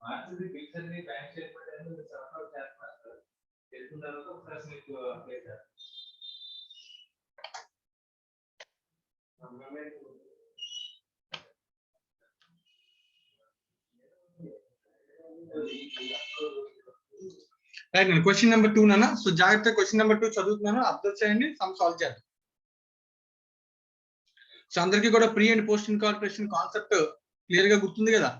Right అండి. Question number 2 నాన్న. So జాగ్రత్త క్వశ్చన్ నెంబర్ 2 చదువుతున్నాను, అబ్జర్వ్ చేయండి, సమ్ సాల్వ్ చేద్దాం. సో అందరికీ కూడా pre and post incorporation concept clear గా గుర్తుంది కదా.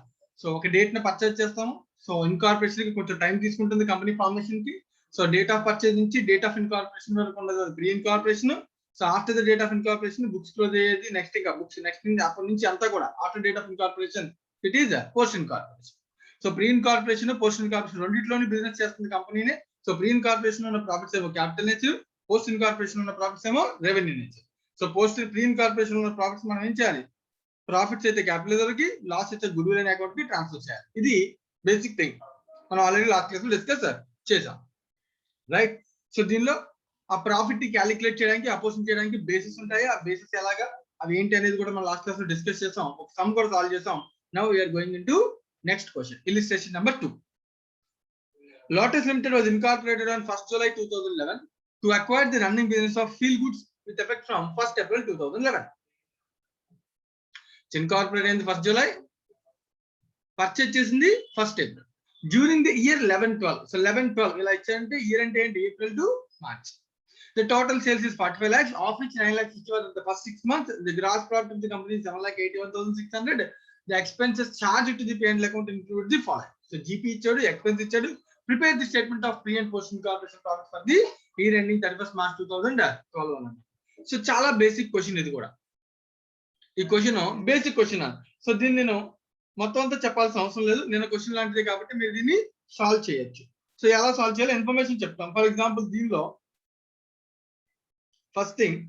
సో ఒక డేట్ ని పర్చేజ్ చేస్తాము. సో ఇన్కార్పొరేషన్ కి కొంచెం టైం తీసుకుంటుంది కంపెనీ ఫార్మేషన్ కి. సో డేట్ ఆఫ్ పర్చేజ్ నుంచి డేట్ ఆఫ్ ఇన్కార్పొరేషన్ వరకు ఉండదు pre incorporation. So after the date of incorporation books close అయ్యేది నెక్స్ట్ ఇంకా బుక్స్ నెక్స్ట్ నుంచి అప్పటి నుంచి అంతా కూడా after date of incorporation it is post incorporation. So pre incorporation post incorporation రెండింటిలోని బిజినెస్ చేస్తుంది కంపెనీనే. సో ప్రీ ఇన్కార్పొరేషన్ ఉన్న ప్రాఫిట్స్ ఏమో క్యాపిటల్ నేచర్, పోస్ట్ ఇన్కార్పొరేషన్ ఉన్న ప్రాఫిట్స్ ఏమో revenue nature. So post pre incorporation ఉన్న ప్రాఫిట్స్ మనం ఏం చేయాలి, ప్రాఫిట్స్ అయితే క్యాపిటల్ కి, లాస్ అయితే గుడ్ విల్ అనే అకౌంట్ కి ట్రాన్స్ఫర్ చేయాలి. ఇది బేసిక్ థింగ్, మనం ఆల్రెడీ లాస్ట్ క్లాస్ లో డిస్కస్ చేసాం, రైట్. సో దీనిలో ఆ ప్రాఫిట్ ని క్యాలిక్యులేట్ చేయడానికి, అపోజిషన్ చేయడానికి బేసిస్ ఉంటాయి. ఆ బేసిస్ ఎలాగా, అవి ఏంటి అనేది కూడా మనం లాస్ట్ క్లాస్ లో డిస్కస్ చేసాం. ఒక సమ్ కూడా సాల్వ్ చేసాం. Now we're going into next question. Illustration number 2. Lotus Limited was incorporated on 1st July 2011 to acquire the running business of Feel Goods with effect from 1st April 2011. It's incorporated in the 1st July, purchase చేసింది 1st April. During the year 11-12, so 11-12 ఇలా ఇచ్చారంటే year అంటే ఏంటి, April to March. The total sales is 45 lakhs, of which 9 lakhs was in the first 6 months. The gross profit of the company is 7,81,600. The expenses charged to the P&L account include the following. So GP ఇచ్చాడు, expense ఇచ్చాడు. Prepare the statement of pre and post incorporation profit for the year ending 31st March 2012. So చాలా basic question ఇది కూడా. ఈ question basic question. So దీన్ని నేను మొత్తం అంతా చెప్పాల్సిన అవసరం లేదు, నేను క్వశ్చన్ లాంటిది కాబట్టి మీరు దీన్ని సాల్వ్ చేయొచ్చు. సో ఎలా సాల్వ్ చేయాలో ఇన్ఫర్మేషన్ చెప్తాం. ఫర్ ఎగ్జాంపుల్ దీనిలో ఫస్ట్ థింగ్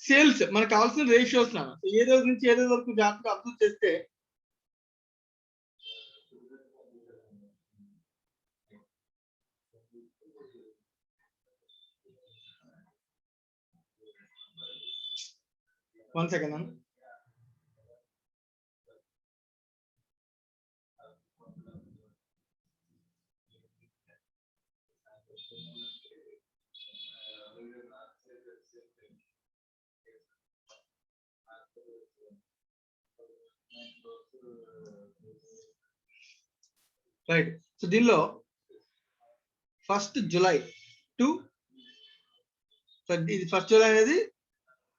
సేల్స్ మనకు కావాల్సిన రేషియోస్. సో ఏ రోజు నుంచి ఏ రోజు వరకు జాగ్రత్తగా అబ్జర్వ్ చేస్తే one second. Right. So దీనిలో 1st July to, so ఇది 1st July అనేది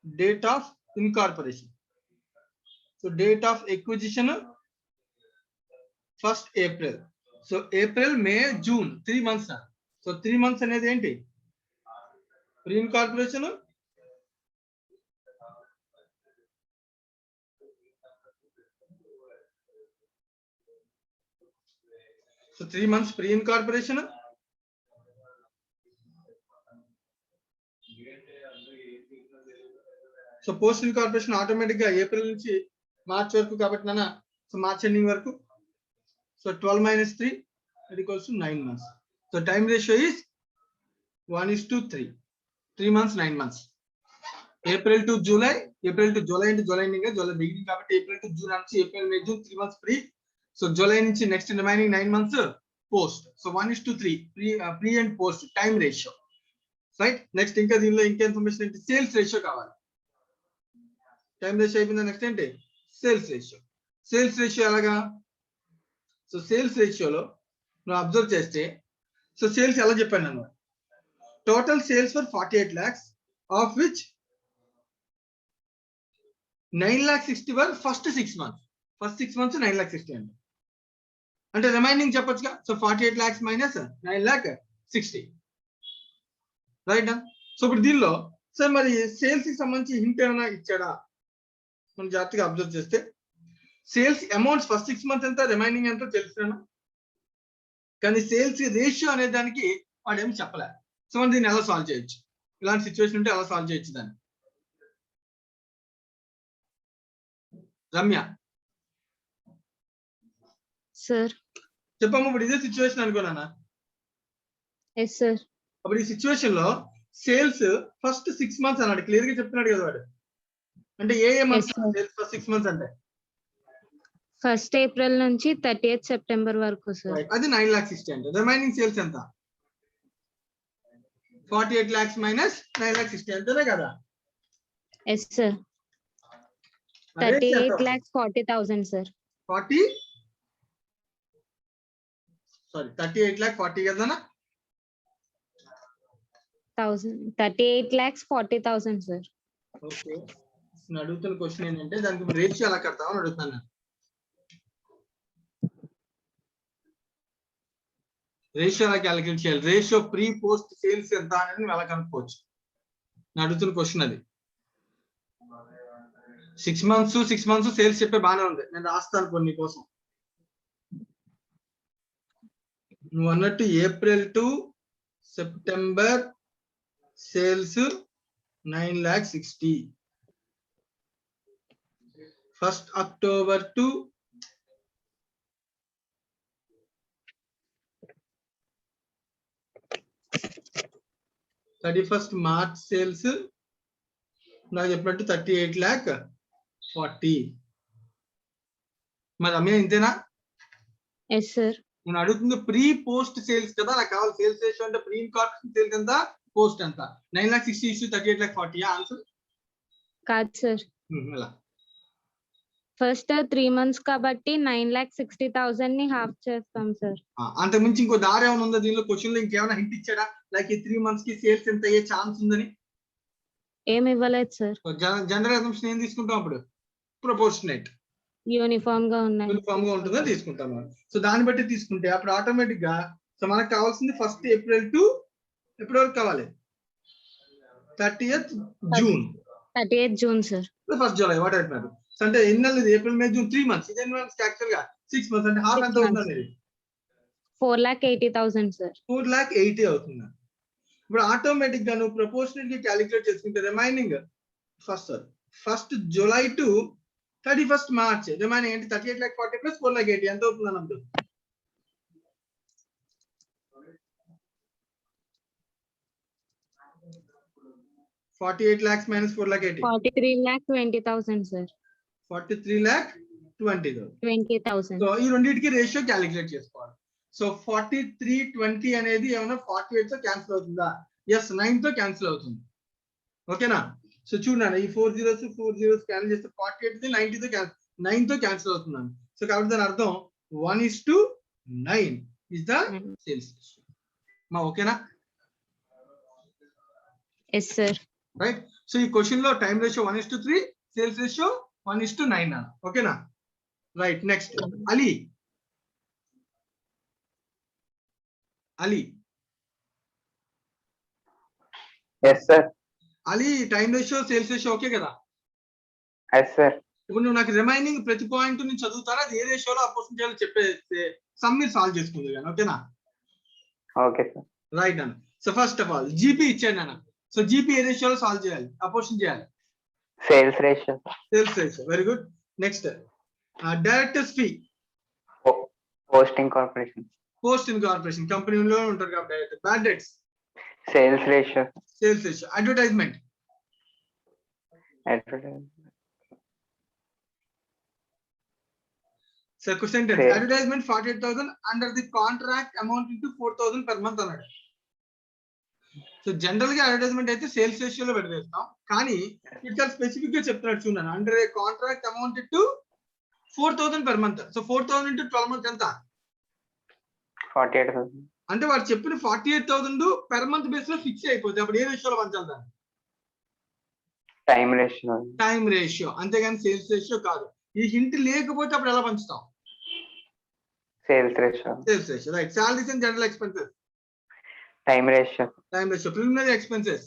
date of incorporation. So date of acquisition 1st April. So April, May, June 3 months. So 3 months అనేది ఏంటి, pre incorporation, so 3 months pre incorporation, so post incorporation automatic గా April నుంచి March వరకు కాబట్టి నాన్న, so March ending వరకు. So 12 - 3 = 9 months. So time ratio is 1:3. 3 months 9 months. April to July, April to July అంటే July ending, July beginning కాబట్టి April to June నుంచి April, May, June 3 months pre. So July నుంచి next remaining 9 months post. So 1:3 pre and post time ratio, right. Next ఇంకా దీనిలో ఇంకా information ఏంటి, sales ratio కావాలి. Time ratio అయిపోయింది, next ఏంటి సేల్స్ రేషియో. సేల్స్ రేషియో ఎలాగా, సో సేల్స్ రేషియోలో నువ్వు అబ్జర్వ్ చేస్తే, సో సేల్స్ ఎలా చెప్పాను నేను, total sales for 48 lakhs, of which 9,60,000 were first 6 months. First 6 months 9,60,000 అంటే రిమైనింగ్ చెప్పొచ్చుగా. So 48 lakhs minus 9,60,000, right. So ఇప్పుడు దీనిలో సార్ మరి సేల్స్ కి సంబంధించి హింట్ ఏమైనా ఇచ్చాడా, మనం జాగ్రత్తగా అబ్జర్వ్ చేస్తే సేల్స్ అమౌంట్స్ ఫస్ట్ 6 months ఎంత, రిమైనింగ్ ఎంతో తెలుసుకున్నాను, కానీ సేల్స్ రేషియో అనే దానికి వాడు ఏమి చెప్పలే. సో మనం దీన్ని ఎలా సాల్వ్ చేయొచ్చు, ఇలాంటి సిచ్యువేషన్ ఉంటే ఎలా సాల్వ్ చేయొచ్చు దాన్ని. రమ్య సార్ చెప్పమ్మా. ఇప్పుడు ఇదే సిచ్యువేషన్ అనుకోనా. Yes sir. అప్పుడు ఈ సిచ్యువేషన్ లో సేల్స్ ఫస్ట్ 6 months అన్నాడు, క్లియర్ గా చెప్తున్నాడు కదా వాడు. అంటే ఏ మంత్స్ సేల్స్ ఫస్ట్ 6 months అంటే 1st ఏప్రిల్ నుంచి 30th సెప్టెంబర్ వరకు సార్. అది 9,60,000 అంటే రిమైనింగ్ సేల్స్ ఎంత 48 lakhs minus 9,60,000 అంతేనే కదా. Yes sir. 38,40,000 సార్. 38,40,000 కదనా. 38,40,000 సార్. ఓకే, నేను అడుగుతున్న క్వశ్చన్ ఏంటంటే దానికి రేషియో ఎలా కడతామని అడుగుతాను. రేషియో ఎలా క్యాలిక్యులేట్ చేయాలి, రేషియో ప్రీ పోస్ట్ సేల్స్ ఎంత అనేది నువ్వు ఎలా కనుక్కోవచ్చు. నేను అడుగుతున్న క్వశ్చన్ అది. 6 months సేల్స్ చెప్పే బాగానే ఉంది, నేను రాస్తాను కొన్ని కోసం. నువ్వు అన్నట్టు April to September sales 9,60,000. 1st October టు March సేల్స్ నాకు చెప్పినట్టు 38,40,000. మరి అమ్మే ఇంతేనా? ఎస్ సార్. నేను అడుగుతుంది ప్రీ పోస్ట్ సేల్స్ కదా, నాకు కావాలి సేల్స్ రేషియో అంటే ప్రీ ఇన్కార్పొరేషన్ సేల్స్ ఎంత, పోస్ట్ ఎంత. 9,60,000 38,40,000 ఆన్సర్ కాదు సార్. ఎలా? ఫస్ట్ 3 months కాబట్టి 9,60,000 ని హాఫ్ చేస్తాం సార్. అంత మించి ఇంకో దారి ఏమైనా ఉందా దీనిలో? క్వశ్చన్ లో ఇంకేమైనా హింట్ ఇచ్చాడా, లైక్ ఈ 3 months కి సేల్స్ ఎంత అయ్యే ఛాన్స్ ఉందని? ఏమి ఇవ్వలేదు సార్. జనరల్ అసంప్షన్ ఏం తీసుకుంటాం అప్పుడు? ప్రపోర్షనేట్, యూనిఫామ్ గా ఉన్నాయి, యూనిఫామ్ గా ఉంటుందో తీసుకుంటాం. సో దాన్ని బట్టి తీసుకుంటే అప్పుడు ఆటోమేటిక్ గా సో మనకు కావాల్సింది 1st ఏప్రిల్ టు ఎప్పటి వరకు కావాలి? 30th June. 30th June sir. 1st July what అయిపోయినారు. సో అంటే ఎన్ని నెలలు? April May June 3 months. ఇది ఎన్ని మంత్స్ యాక్చువల్ గా? 6 months. అంటే హాఫ్ ఎంత అవుతుంది? 4,80,000 సార్. 4,80,000 అవుతుంది. ఇప్పుడు ఆటోమేటిక్ గా నువ్వు ప్రపోర్షనల్ గా క్యాలిక్యులేట్ చేసుకుంటే remaining 1st July to 31st March remaining ఏంటి? 38,40,000 ప్లస్ 4,80,000 ఎంత అవుతుంది అన్నప్పుడు? 48 lakhs minus 4,80,000. 43,20,000 సార్. 43,20,000. సో ఈ రెండింటికి రేషియో క్యాలిక్యులేట్ చేసుకోవాలి. సో 43,20 అనేది ఏమన్నా 48 తో క్యాన్సిల్ అవుతుందా? ఎస్, 9 తో క్యాన్సిల్ అవుతుంది. ఓకేనా? సో చూడండి, ఈ 4 zeros క్యాన్సిల్ చేస్తే 48 90 తో 9 తో క్యాన్సిల్ అవుతున్నాను. సో కాబట్టి దాని అర్థం 1:9 ఇస్ ద సేల్స్ రేషియో. మా ఓకేనా? Yes sir. రైట్. సో ఈ క్వశ్చన్ లో టైం రేషియో 1:3, సేల్స్ రేషియో 1:9 అన్న. ఓకేనా? Right. Next Ali. Yes sir. Ali, time ratio sales ratio okay కదా? Yes sir. ఇప్పుడు నువ్వు నాకు రిమైనింగ్ ప్రతి పాయింట్ నుంచి చదువుతారా, అది ఏ రేషియోలో అపోజిషన్ చేయాలో చెప్పేస్తే సమ్ మీరు సాల్వ్ చేసుకుంది కానీ. ఓకేనా? Okay sir. రైట్ అన్న. So first of all GP ఇచ్చాను అన్న. సో జీపీ ఏ రేషియోలో సాల్వ్ చేయాలి, అపోజిషన్ చేయాలి? Sales ratio. Sales ratio. Very good. Next directors fee. Post incorporation. Post incorporation కంపెనీలో ఉంటారు కాబట్టి director. Bad debts. Sales ratio. Sales ratio. Advertisement. So question advertisement 48,000 under the contract amount into 4,000 per month అన్నాడు. So general గా advertisement అయితే sales రేషియోలో పెట్టేస్తాం, కానీ ఇక్కడ చాలా స్పెసిఫిక్ గా చెప్తున్నాడు చూడండి. Under a contract amount into 4,000 per month. So 4,000 into 12 months ఎంత? 48,000. అంటే వాడు చెప్పిన 48,000 per month బేస్ లో ఫిక్స్ అయిపోతుంది. అప్పుడు ఏ రేషియోలో పంచాలి దాన్ని? Time ratio. టైం రేషియో, అంతేగాని సేల్స్ రేషియో కాదు. ఈ హింట్ లేకపోతే అప్పుడు ఎలా పంచుతాం? Sales ratio. Sales ratio. Right. Salaries and general expenses. Time ratio. Time ratio. Preliminary expenses.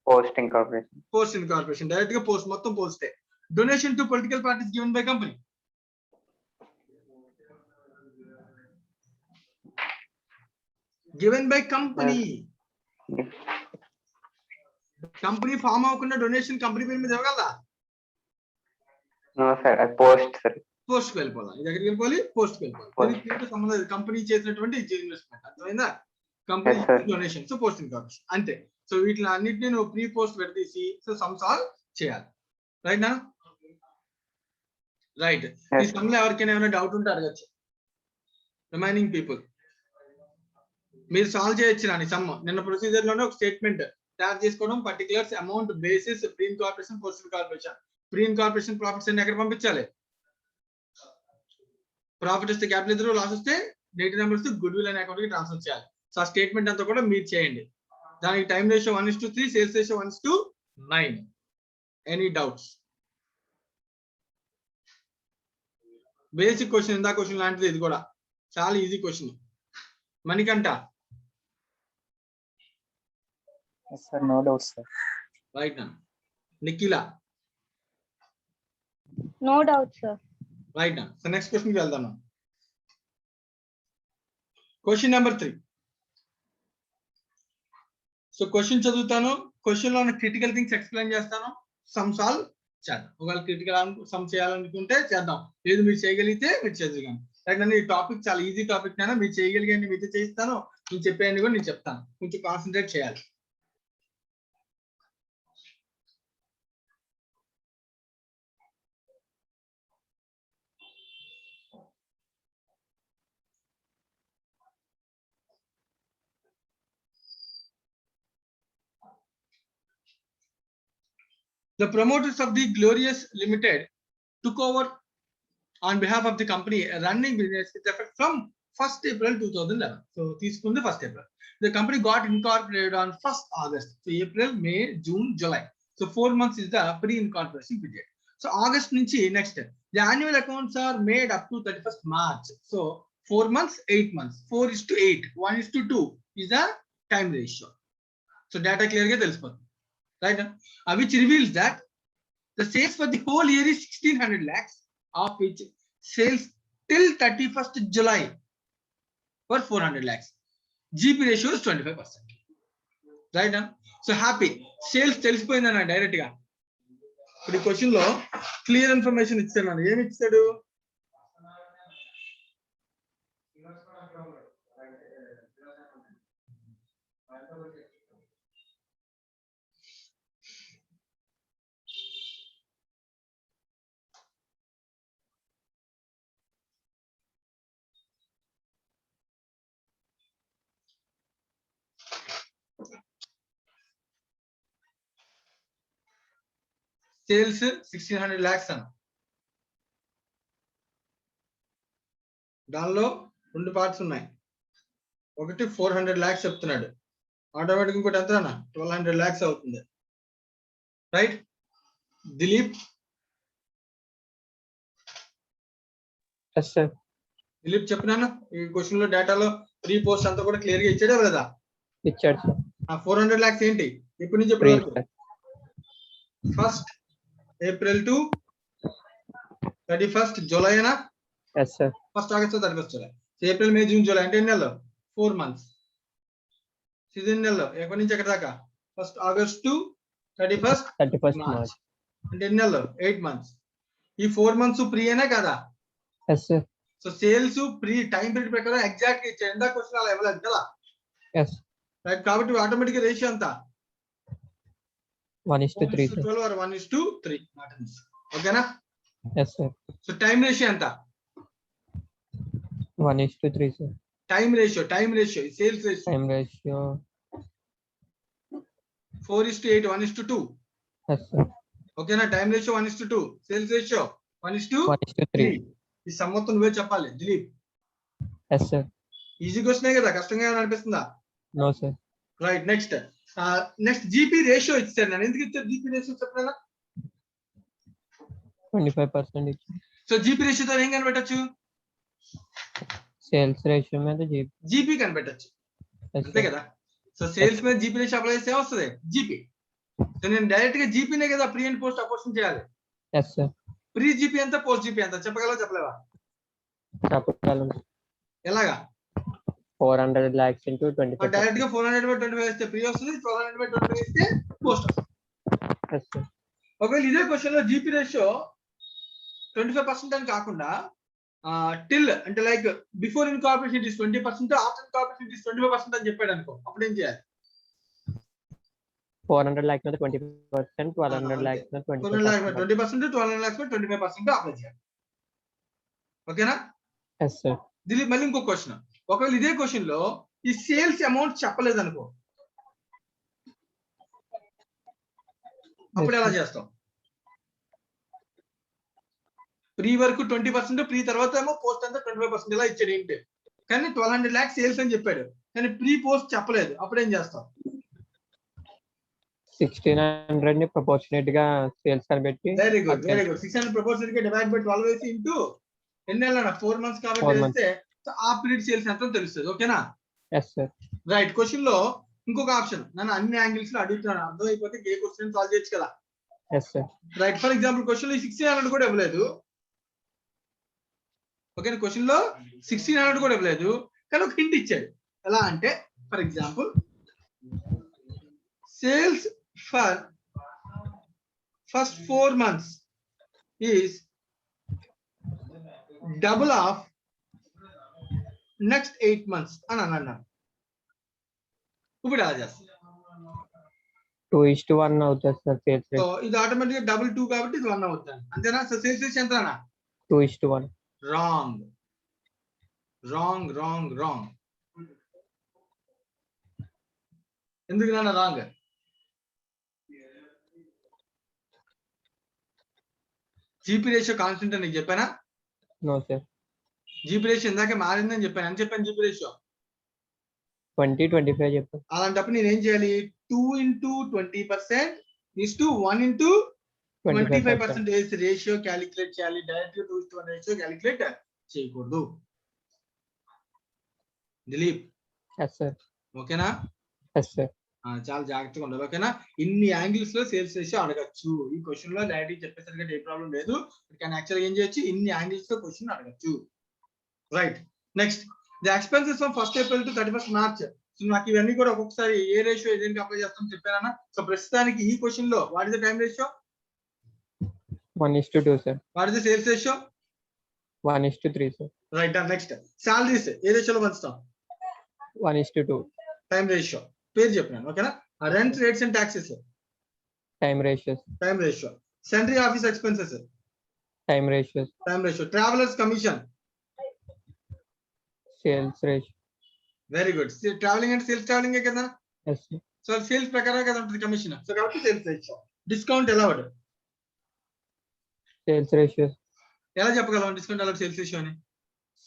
Post incorporation. Post incorporation direct గా పోస్ట్, మొత్తం పోస్టే. Donation to political parties given by company. Given by company. Company form అవ్వకుండా donation company పేరు మీద ఇవ్వగలదా? No sir, post sir. Post కి వెళ్ళిపోవాలి. ఇది ఎక్కడికి వెళ్ళిపోవాలి? పోస్ట్ కి వెళ్ళిపోవాలి. సంబంధం కంపెనీ చేసినటువంటి ఇన్వెస్ట్మెంట్. అర్థమైందా? Company donation. So post incorporation అంతే. సో వీటిని అన్నింటినీ నువ్వు ప్రీ పోస్ట్ పెడతీసి సో సమ్స్ ఆల్ చేయాలి. రైట్ నా? రైట్. ఈ సమ్ లో ఎవరికైనా ఏమైనా డౌట్ ఉంటే అడగచ్చు. రిమైనింగ్ పీపుల్ మీరు సాల్వ్ చేయొచ్చు నాని సమ్. నిన్న ప్రొసీజర్ లోనే ఒక స్టేట్మెంట్ తయారు చేసుకోవడం, particulars, amount, basis, pre incorporation, post incorporation. Pre incorporation profits అన్ని ఎక్కడ పంపించాలి? ప్రాఫిట్ వస్తే క్యాపిటల్ ఇద్దరు, లాస్ వస్తే డేటా నెంబర్ వస్తే గుడ్ విల్ అనే అకౌంట్ కి ట్రాన్స్ఫర్ చేయాలి. సో ఆ స్టేట్మెంట్ అంతా కూడా మీరు చేయండి. దానికి time ratio 1:3, sales ratio 1:9. Any doubts? Basic question, ఇందా క్వశ్చన్ లాంటిది ఇది కూడా చాలా easy question. Manikanta? Sir, no doubt, sir. Right నా. Nikhila? No doubt, sir. Right నా. సో నెక్స్ట్ క్వశ్చన్ కి వెళ్దాం. Question number 3. సో క్వశ్చన్ చదువుతాను, క్వశ్చన్ లో క్రిటికల్ థింగ్స్ ఎక్స్ప్లెయిన్ చేస్తాను, సమ్ సాల్వ్ చేద్దాం. ఒకవేళ క్రిటికల్ సమ్ చేయాలనుకుంటే చేద్దాం, లేదు మీరు చేయగలిగితే మీరు చదువుగాను. రైట్. ఈ టాపిక్ చాలా ఈజీ టాపిక్ అయినా మీరు చేయగలిగే మీతో చేయిస్తాను, నేను చెప్పేయండి కూడా నేను చెప్తాను. కొంచెం కాన్సన్ట్రేట్ చేయాలి. The promoters of the Glorious Limited took over on behalf of the company a running business with effect from 1st April 2011. So తీసుకుంది 1st April. The company got incorporated on 1st August. So April, May, June, July. So 4 months is the pre-incorporation period. So August నుంచి next, the annual accounts are made up to 31st March. So 4 months, 8 months. 4:8, 1:2 is the time ratio. So data clear గా తెలిసిపోతుంది. Right? Which reveals that the sales for the whole year is 1600 lakhs, of which sales till 31st July were 400 lakhs. GP ratio is 25%. Right? So happy. Sales తెలిసిపోయిందన్న direct గా. ఇప్పుడు ఈ question లో clear information ఇచ్చాను. ఏమి ఇచ్చాడు? Sales 1600 lakhs అన్న. దానిలో 2 పార్ట్స్ ఉన్నాయి. ఒకటి 400 lakhs చెప్తున్నాడు, ఆటోమేటిక్ ఇంకోటి ఎంత అన్న 1200 lakhs అవుతుంది. Right? Dilip? Yes, sir. Dilip చెప్పినాను ఈ క్వశ్చన్ లో డేటాలో ప్రీ పోస్ట్ అంతా కూడా క్లియర్ గా ఇచ్చాడే కదా? Ichad, sir. ఆ 400 lakhs ఏంటి? ఎప్పటి నుంచి ఎప్పటి వరకు? 1st April to 31st July అయినా? Yes, sir. 1st August to 31st July. April, May, June, July అంటే ఎన్ని నెలలు? 4 months. సీజన్ నెలలు ఎక్కడి నుంచి ఎక్కడి దాకా? 1st August to 31st March. అంటే ఎన్ని నెలలు? 8 months. ఈ 4 months ప్రీ అయినా కదా? Yes, sir. So sales pre time period ప్రకారం ఎగ్జాక్ట్ ఇచ్చాడు. ఎంత క్వశ్చన్ అలా ఇవ్వలేదు కదా? Yes. రైట్. కాబట్టి ఆటోమేటిక్ రేషియో ఎంత? 1:3, sir. 12 or 1:3. ఓకేనా? Yes, sir. So time ratio ఎంత? 1:3, sir. Time ratio sales ratio Time ratio. 4:8, 1:2. Yes, sir. ఓకేనా? Time ratio 1:2, sales ratio 1:3. 1:3. ఈ సమ్మతం నువ్వే చెప్పాలి దిలీప్. Yes, sir. ఈజీ క్వశ్చనే కదా, కష్టంగా అనిపిస్తుందా? No, sir. Right. Next GP ratio ఇచ్చారు. నేను ఎందుకు ఇచ్చారు జీపీ రేషియో చెప్పినా? 25% each. సో జీపీ రేషియోతో ఏం కనిపెట్టచ్చు? Sales ratio మీద జీపీ కనిపెట్టచ్చు. Yes, అంతే sir. కదా? సో సేల్స్ మీద జీపీ రేషియో అప్లై చేస్తే వస్తుంది జీపీ. సో నేను డైరెక్ట్ గా జీపీనే కదా ప్రీ అండ్ పోస్ట్ అపోర్షన్ చేయాలి. Yes, sir. ప్రీ జీపీ ఎంత, పోస్ట్ జీపీ ఎంత చెప్పగలవా చెప్పలేవా? చెప్పగలం. ఎలాగా? 400 lakhs into 25%. డైరెక్ట్ గా 400/25 వేస్తే ప్రీ వస్తుంది, 1200/25 వేస్తే పోస్ట్ వస్తుంది. Yes, sir. ఒకవేళ ఇదే క్వశ్చన్ లో జీపీ రేషియో 25% అని కాకుండా టిల్ అంటే like before incorporation it is 20%, after incorporation it is 25% అని చెప్పాడు అనుకో, అప్పుడు ఏం చేయాలి? 400 lakhs మీద 20%, 1200 lakhs మీద 400 lakhs 20%. 20%, 1200 lakhs 25% అప్లై చేయాలి. ఓకేనా? Yes sir. దిలీప్ మళ్ళీ ఇంకో క్వశ్చన్, ఒకవేళ ఇదే క్వశ్చన్ లో ఈ సేల్స్ అమౌంట్ చెప్పలేదు అనుకో, అప్పుడు ఎలా చేస్తాం? ప్రీ వరకు 20%, ప్రీ తర్వాత ఏమో పోస్ట్ అంతా 25% ఇలా ఇచ్చాడు ఏంటి, కానీ 1200 lakhs సేల్స్ అని చెప్పాడు, కానీ ప్రీ పోస్ట్ చెప్పలేదు, అప్పుడు ఏం చేస్తాం? 1600 ని ప్రపోర్షనేట్ గా సేల్స్ అని పెట్టి వెరీ గుడ్ 600 ప్రపోర్షనల్ గా డివైడ్ బై 12 వేసి ఇంటూ ఎన్ని నెలలు? 4 months కాబట్టి 4 months. వేస్తే ఆ పీరియడ్ సేల్స్ ఎంతో తెలుస్తుంది. ఓకేనా? Yes sir. రైట్. క్వశ్చన్ లో ఇంకొక ఆప్షన్ నన్ను అన్ని యాంగిల్స్ లో అడుగుతున్నాను, అర్థమైపోతే ఏ క్వశ్చన్ సాల్వ్ చేయొచ్చు కదా. Yes sir. Right. For example question లో 1600 కూడా ఇవ్వలేదు. ఓకే, క్వశ్చన్ లో 1600 కూడా ఇవ్వలేదు, కానీ ఒక హింట్ ఇచ్చాడు. ఎలా అంటే for example sales for first 4 months is double of next 8 months అని అన్నాను. ఇప్పుడు ఎలా చేస్తాం? 2:1 అవుతుంది సార్ సేల్స్ సో రేషియో. ఇది ఆటోమేటిక్ గా 2 కాబట్టి ఇది 1 అవుతుంది, అంతేనా? సో సేల్స్ రేషియో ఎంతనా? 2:1. Wrong wrong wrong wrong. ఎందుకు నాన్న రాంగ్? జీపీ రేషియో కాన్స్టెంట్ అని చెప్పానా? No sir. జీపీ రేషియో ఇందాక మారిందని చెప్పాను, అని చెప్పాను. జీపీ రేషియో 20-25 చెప్పారు. అలాంటప్పుడు నేను ఏం చేయాలి? 2 into 20% is to 1 into 25% ratio calculate చేయాలి. డైరెక్ట్ 2:1 రేషియో క్యాలిక్యులేట్ చేయకూడదు. Dilip yes sir. ఓకేనా? Yes sir. చాలా జాగ్రత్తగా ఉండాలి. ఓకేనా? ఇన్ని యాంగిల్స్ లో సేల్స్ రేషియో అడగచ్చు. ఈ క్వశ్చన్ లో డైరెక్ట్ చెప్పేసరికి ఏ ప్రాబ్లం లేదు, కానీ యాక్చువల్గా ఏం చేయొచ్చు, ఇన్ని యాంగిల్స్ లో క్వశ్చన్ అడగచ్చు. Right. Next the expenses from 1st April to 31st March. So నాకు ఇవన్నీ కూడా ఒక్కొక్కసారి ఏ రేషియో ఏదైనా అప్లై చేస్తాం చెప్పారన్నా. సో ప్రస్తుతానికి ఈ క్వశ్చన్ లో what is the time ratio? 1:2 sir. What is the sales ratio? 1:3 sir. Right. Next salaries ఏ రేషియోలో పంచుతాం? 1:2. టైం రేషియో పేరు చెప్పినాను. ఓకేనా? Rent, rates and taxes time ratios. Time ratio. Sundry office expenses time ratios. Time ratio. Travellers commission sales ratio. Very good. Travelling అంటే sales travelling కదా. Yes sir. So sales ప్రకారం కదా ఉంటుంది కమిషన్. సో కాబట్టి sales ratio. Discount allowed sales ratios. ఎలా చెప్పగలం discount allowed sales ratio అని?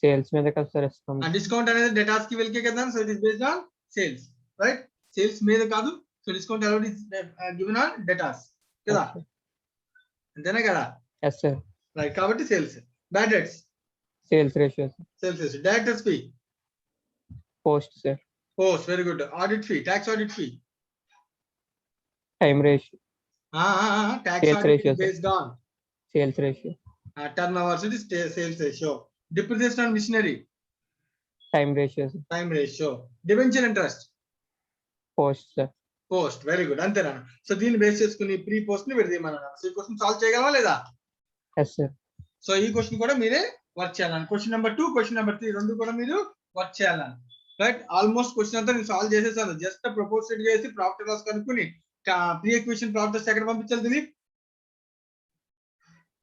Sales మీద కదా సార్ ఇస్తాం. డిస్కౌంట్ అనేది డేటాస్ కి వెళ్ళకే కదా. So it is based on sales. Right. Sales మీద కాదు. So discount allowed is given on dates కదా, అంతేనా కదా? Yes sir. రైట్. కాబట్టి sales. Bad debts sales ratios. Sales ratio. Directors fee post sir. Post. Very good. Audit fee, tax audit fee. Time ratio. Tax Sales audit ratio, sir. Based on sales ratio. Turnovers. It is sales ratio. Depreciation on machinery time ratios. Time ratio. Debenture interest post sir. Post. Very good. అంతేనా? So దీన్ని base చేసుకుని pre post ని విడదీయమన్నాను. So ఈ question solve చేయగలవా లేదా? Yes sir. So ఈ question కూడా మీరే వర్క్ చేయాలని. క్వశ్చన్ నెంబర్ 2, క్వశ్చన్ నెంబర్ 3 రెండు కూడా మీరు వర్క్ చేయాలని. రైట్. ఆల్మోస్ట్ క్వశ్చన్ అంతా నేను సాల్వ్ చేసేసాను. జస్ట్ ప్రపోర్షనేట్ చేసి ప్రాఫిట్ లాస్ కనుక్కుని ప్రీ ఎక్విజిషన్ ప్రాఫిట్ ఎక్కడ పంపించాలి దిలీప్?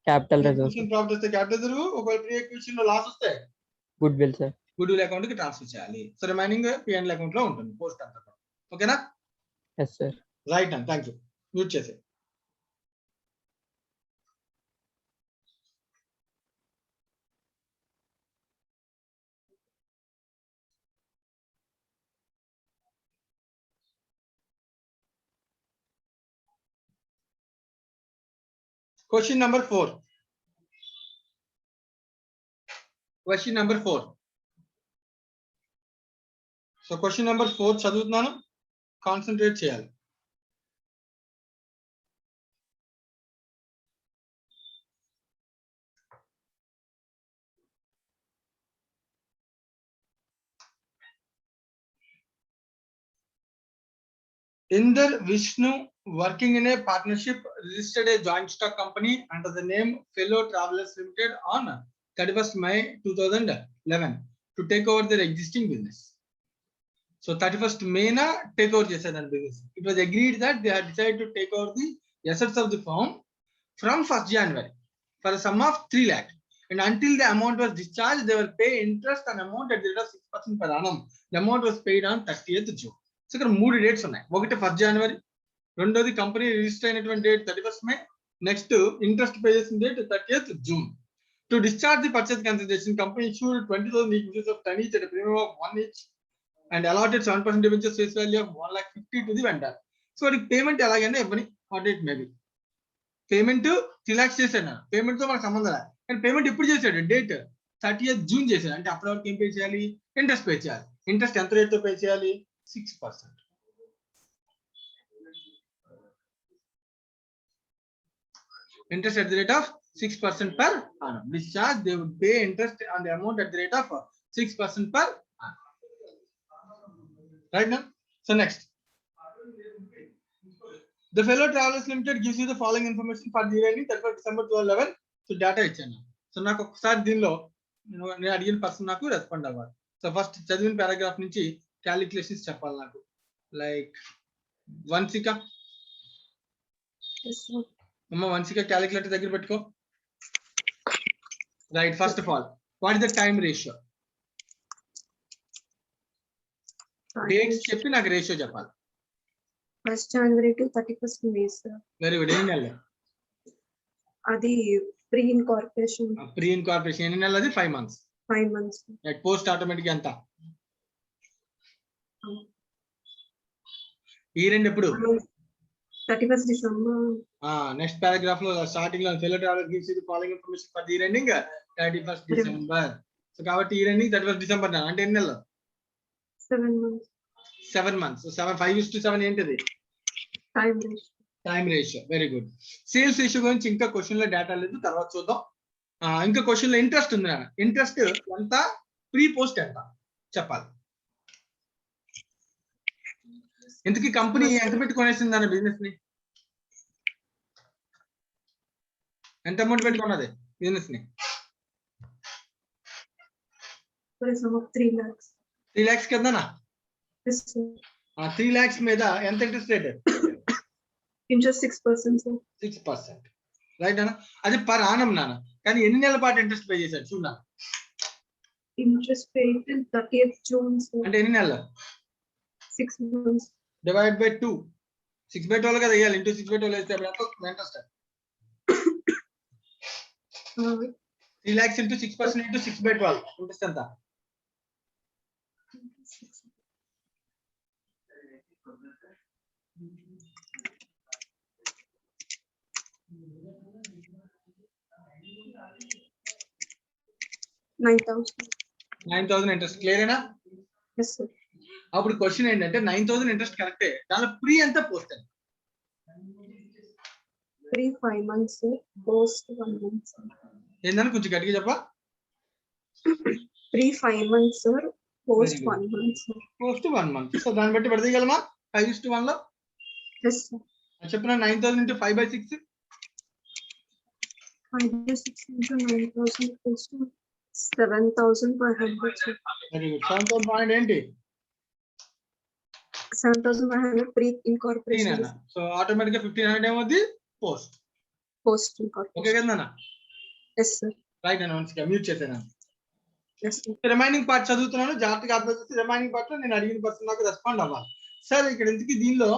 Capital reserve. ప్రాఫిట్ వస్తే క్యాపిటల్ రిజర్వ్. ఒకవేళ ప్రీ ఎక్విజిషన్ లో లాస్ వస్తే goodwill sir. Goodwill account కి ట్రాన్స్ఫర్ చేయాలి. సో రిమైనింగ్ P&L అకౌంట్ లో ఉంటుంది పోస్ట్ అంతా. ఓకేనా? Yes sir. రైట్ అండి. Thank you. మ్యూట్ చేసే. Question number 4. Question number 4. So question number 4 చదువుతున్నాను, కాన్సంట్రేట్ చేయాలి. Inder Vishnu working in a partnership registered a joint stock company under the name Fellow Travelers Limited on 31st May 2011 to take over their existing business. So 31st May na take over chesadan business. It was agreed that they had decided to take over the assets of the firm from 1st January for a sum of 3 lakh. and until the amount was discharged they will pay interest on amount at the rate of 6% per annum. The amount was paid on 30th June. So ఇక్కడ 3 dates ఉన్నాయి. ఒకటి 1st January, రెండోది company register అయినటువంటి date 31st May, next interest pay చేసిన date 30th June. To discharge the purchase consideration, company issued 20,000 equities of 10 each at a premium of 1 each and allotted 7% debentures face value of 1,50,000 to the vendor. So అది payment ఎలాగైనా ఇవ్వని, what it may be. Payment 3 lakhs చేశాడు, payment తో మనకు సంబంధం లేదు. కానీ payment ఎప్పుడు చేశాడు, డేట్ 30th June చేశాడు. అంటే అప్పటి వరకు ఏం పే చేయాలి, ఇంట్రెస్ట్ పే చేయాలి. ఇంట్రెస్ట్ ఎంత రేట్ తో పే చేయాలి, 6%. Interest at the rate of 6% per annum. Discharge, they would pay interest on the amount at the rate of 6% per annum. Right now? So next. The Fellow Travelers Limited gives you the following information for the year ending 31st December 2011. So data ఇచ్చాను. So నాకు ఒకసారి దీనిలో నేను అడిగిన person నాకు respond అవ్వాలి. So first చదివిన paragraph నుంచి క్యాలిక్యులేషన్స్ చెప్పాలి నాకు. లైక్ వంశిక, అమ్మ వంశిక క్యాలిక్యులేటర్ దగ్గర పెట్టుకో. Right, first of all what is the time ratio? Dates చెప్పి నాకు రేషియో చెప్పాలి. 1st January to 31st May, sir. Very good. ఎన్ని నెలలు? అది ప్రీ ఇన్కార్పొరేషన్. ప్రీ ఇన్కార్పొరేషన్ ఎన్ని నెలలు? అది 5 months. 5 months. Right, post automatic ఎంత? ఈ రెండు ఎప్పుడు? 31st December. నెక్స్ట్ పారాగ్రాఫ్ లో స్టార్టింగ్ లో fellow traveller gives you the following information for the ending 31st December. So కాబట్టి ఈ ఎండింగ్ 31st December అంటే ఎన్ని నెలలు? 7 months. 7 months. సో 5:7 ఏంటిది? Time ratio. Time ratio. Very good. Sales ratio గురించి ఇంకా క్వశ్చన్ లో డేటా లేదు, తర్వాత చూద్దాం. ఇంకా క్వశ్చన్ లో ఇంట్రెస్ట్ ఉంది. ఇంట్రెస్ట్ ఎంత, ప్రీ పోస్ట్ ఎంత చెప్పాలి. ఇంతకీ కంపెనీ ఎంత పెట్టి కొనేసింది అన్న బిజినెస్ ని? ఎంత అమౌంట్ పెట్టుకున్నది బిజినెస్ ని? For a sum of 3 lakhs. 3 lakhs కదనా? Yes, sir. 3 lakhs మీద ఎంత interest rate? Interest 6%, sir. 6%. Right అన్న? అది పర్ ఆనం నాన్న. కానీ ఎన్ని నెలల పాటు ఇంట్రెస్ట్ పే చేశాడు చూడ? Interest paid till 30th June, sir. అంటే ఎన్ని నెలలు? 6 months. Divide by 2. 6/12 కదా వేయాలి. ఇంటూ 6/12 వేస్తే ఎంత interest? 3 lakhs into 6% into 6/12 interest ఎంత? 9,000. 9,000 ఇంట్రెస్ట్. క్లియరేనా? Yes, sir. అప్పుడు క్వశ్చన్ ఏంటంటే 9,000 ఇంట్రెస్ట్ కరెక్టే, దానిలో ప్రీ ఎంత పోస్ట్ ఎంత? Pre 5 months, sir. Post 1 month, sir. ఏందని కొంచెం గట్టిగా చెప్పా. Pre 5 months, sir. Post Very good. 1 month, sir. Post 1 month. So దాన్ని బట్టి పడదీయగలమా? 5:1 లో Yes, sir. చెప్పిన 9,000 into 5/6. 5/6 into 9,000 equals to 7,500, sir. Very good. 7,000 point ఏంటి? 7,500 pre incorporation. సో ఆటోమేటిక్ గా 1,500 ఏమవుద్ది? పోస్ట్. Post okay incorporation. కదా? Yes, sir. రైట్ అన్న. మంచిగా మ్యూట్ చేశాను. Yes, sir. రిమైనింగ్ పార్ట్ చదువుతున్నాను, జాగ్రత్తగా అర్థం చేసి రిమైనింగ్ పార్ట్ లో నేను అడిగిన పర్సన్ నాకు రెస్పాండ్ అవ్వాలి. సార్ ఇక్కడ ఇంతకీ దీనిలో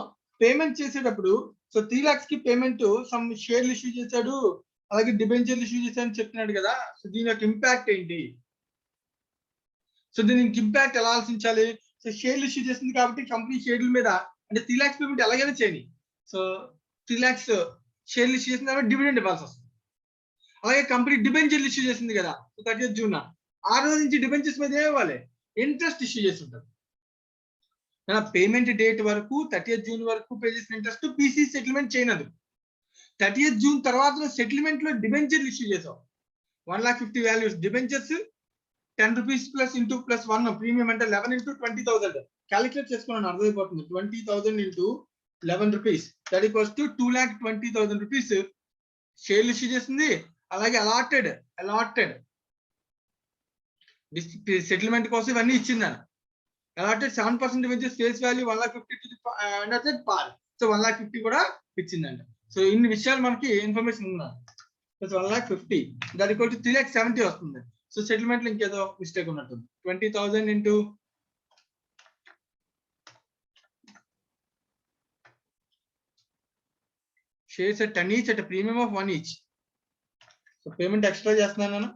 పేమెంట్ చేసేటప్పుడు సో 3 lakhs కి పేమెంట్ సమ్ షేర్లు ఇష్యూ చేశాడు, అలాగే డిబెంచర్లు ఇష్యూ చేశాడని చెప్తున్నాడు కదా. సో దీని యొక్క ఇంపాక్ట్ ఏంటి? సో దీనికి ఇంపాక్ట్ ఎలా ఆలోచించాలి? సో షేర్లు ఇష్యూ చేసింది కాబట్టి కంపెనీ షేర్ల మీద అంటే 3 lakhs పేమెంట్ ఎలాగైనా చేయని. సో 3 lakhs షేర్లు ఇష్యూ చేసిన తర్వాత డివిడెండ్ ఇవ్వాల్సి వస్తుంది. అలాగే కంపెనీ డిబెంచర్లు ఇష్యూ చేసింది కదా 30th June. ఆ రోజు నుంచి డిబెంచర్స్ మీద ఏమి ఇవ్వాలి? ఇంట్రెస్ట్ ఇష్యూ చేసి ఉంటుంది. పేమెంట్ డేట్ వరకు 30th June వరకు పే చేసిన ఇంట్రెస్ట్ పీసీ సెటిల్మెంట్ చేయనదు. 30th June తర్వాత సెటిల్మెంట్ లో డిబెంచర్లు ఇష్యూ చేసావు. 1,50,000 values debentures 10 rupees plus into plus 1 premium అంటే 11 into 20,000 క్యాలిక్యులేట్ చేసుకున్నాను, అర్థమైపోతుంది. 20,000 into 11 rupees that equals to 2,20,000 rupees షేర్లు ఇష్యూ చేసింది. అలాగే అలాటెడ్ సెటిల్మెంట్ కోసం ఇవన్నీ ఇచ్చిందని. అలాటెడ్ 7% డిబెంచర్స్ ఫేస్ వాల్యూ 1,50,000 పార్. సో 1,50,000 కూడా ఇచ్చిందండి. సో ఇన్ని విషయాలు మనకి ఇన్ఫర్మేషన్ ఉన్నారు. ప్లస్ 1,50,000 దట్ ఈక్వల్ టు 3,70,000 వస్తుంది. సో సెటిల్మెంట్ లో ఇంకేదో మిస్టేక్ ఉన్నట్టుంది. 20,000 into shares at 10 each at a premium of 1 each. So payment extra చేస్తున్నాను నేను.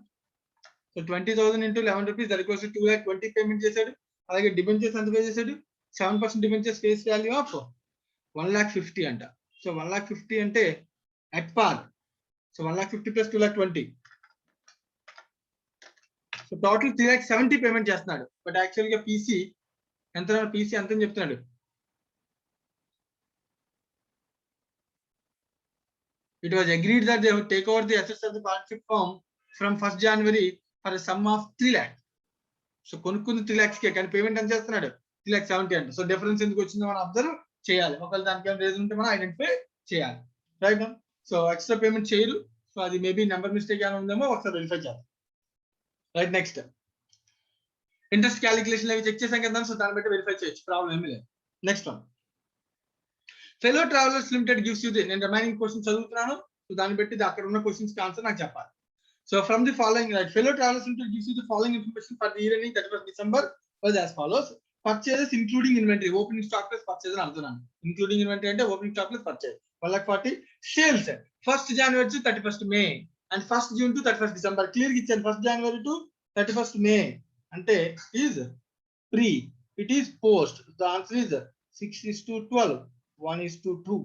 So 20,000 into 11 rupees that equals to 2,20,000 payment చేశాడు. అలాగే డిబెంచర్స్ ఎంత పే చేశాడు? 7% డిబెంచర్స్ ఫేస్ వాల్యూ ఆఫ్ 1,50,000 అంట. సో 1,50,000 అంటే అట్ పార్. So 1,50,000 plus 2,20,000. So total 3,70,000 payment చేస్తున్నాడు. బట్ యాక్చువల్ గా పీసీ ఎంత అని చెప్తున్నాడు. It was agreed that they would take over the assets of the partnership firm from 1st January for a sum of 3 lakh. So కొనుక్కుంది 3 lakhs కే, కానీ payment ఎంత చేస్తున్నాడు? 3,70,000 అంటే. So difference ఎందుకు వచ్చిందో మనం అబ్జర్వ్ చేయాలి. ఒకవేళ దానికి ఏమైనా రీజన్ ఉంటే మనం ఐడెంటిఫై చేయాలి. రైట్. సో ఎక్స్ట్రా పేమెంట్ చేయరు. సో అది మేబీ నెంబర్ మిస్టేక్ ఏమైనా ఉందేమో ఒకసారి వెరిఫై చేయాలి. రైట్. నెక్స్ట్ ఇంట్రెస్ట్ క్యాలిక్యులేషన్ అవి చెక్ చేసాం కదా. సో దాన్ని బట్టి వెరిఫై చేయొచ్చు, ప్రాబ్లం ఏమీ లేదు. Next one, fellow travellers limited gives you the, నేను రిమైనింగ్ క్వశ్చన్ చదువుతున్నాను. సో దాన్ని బట్టి అక్కడ ఉన్న క్వశ్చన్స్ కి ఆన్సర్ నాకు చెప్పాలి. So from the following, right, fellow travellers limited gives you the following information for the year ending 31st December was as follows. Purchases including inventory, opening stock plus purchase అని అర్థం. Including inventory అంటే opening stock plus purchase 1,40,000. Sales 1st January to 31st May and 1st June to 31st December. Clear గా ఇచ్చాను. 1st January to 31st May అంటే is pre, it is post. The answer is 6:12, 1:2.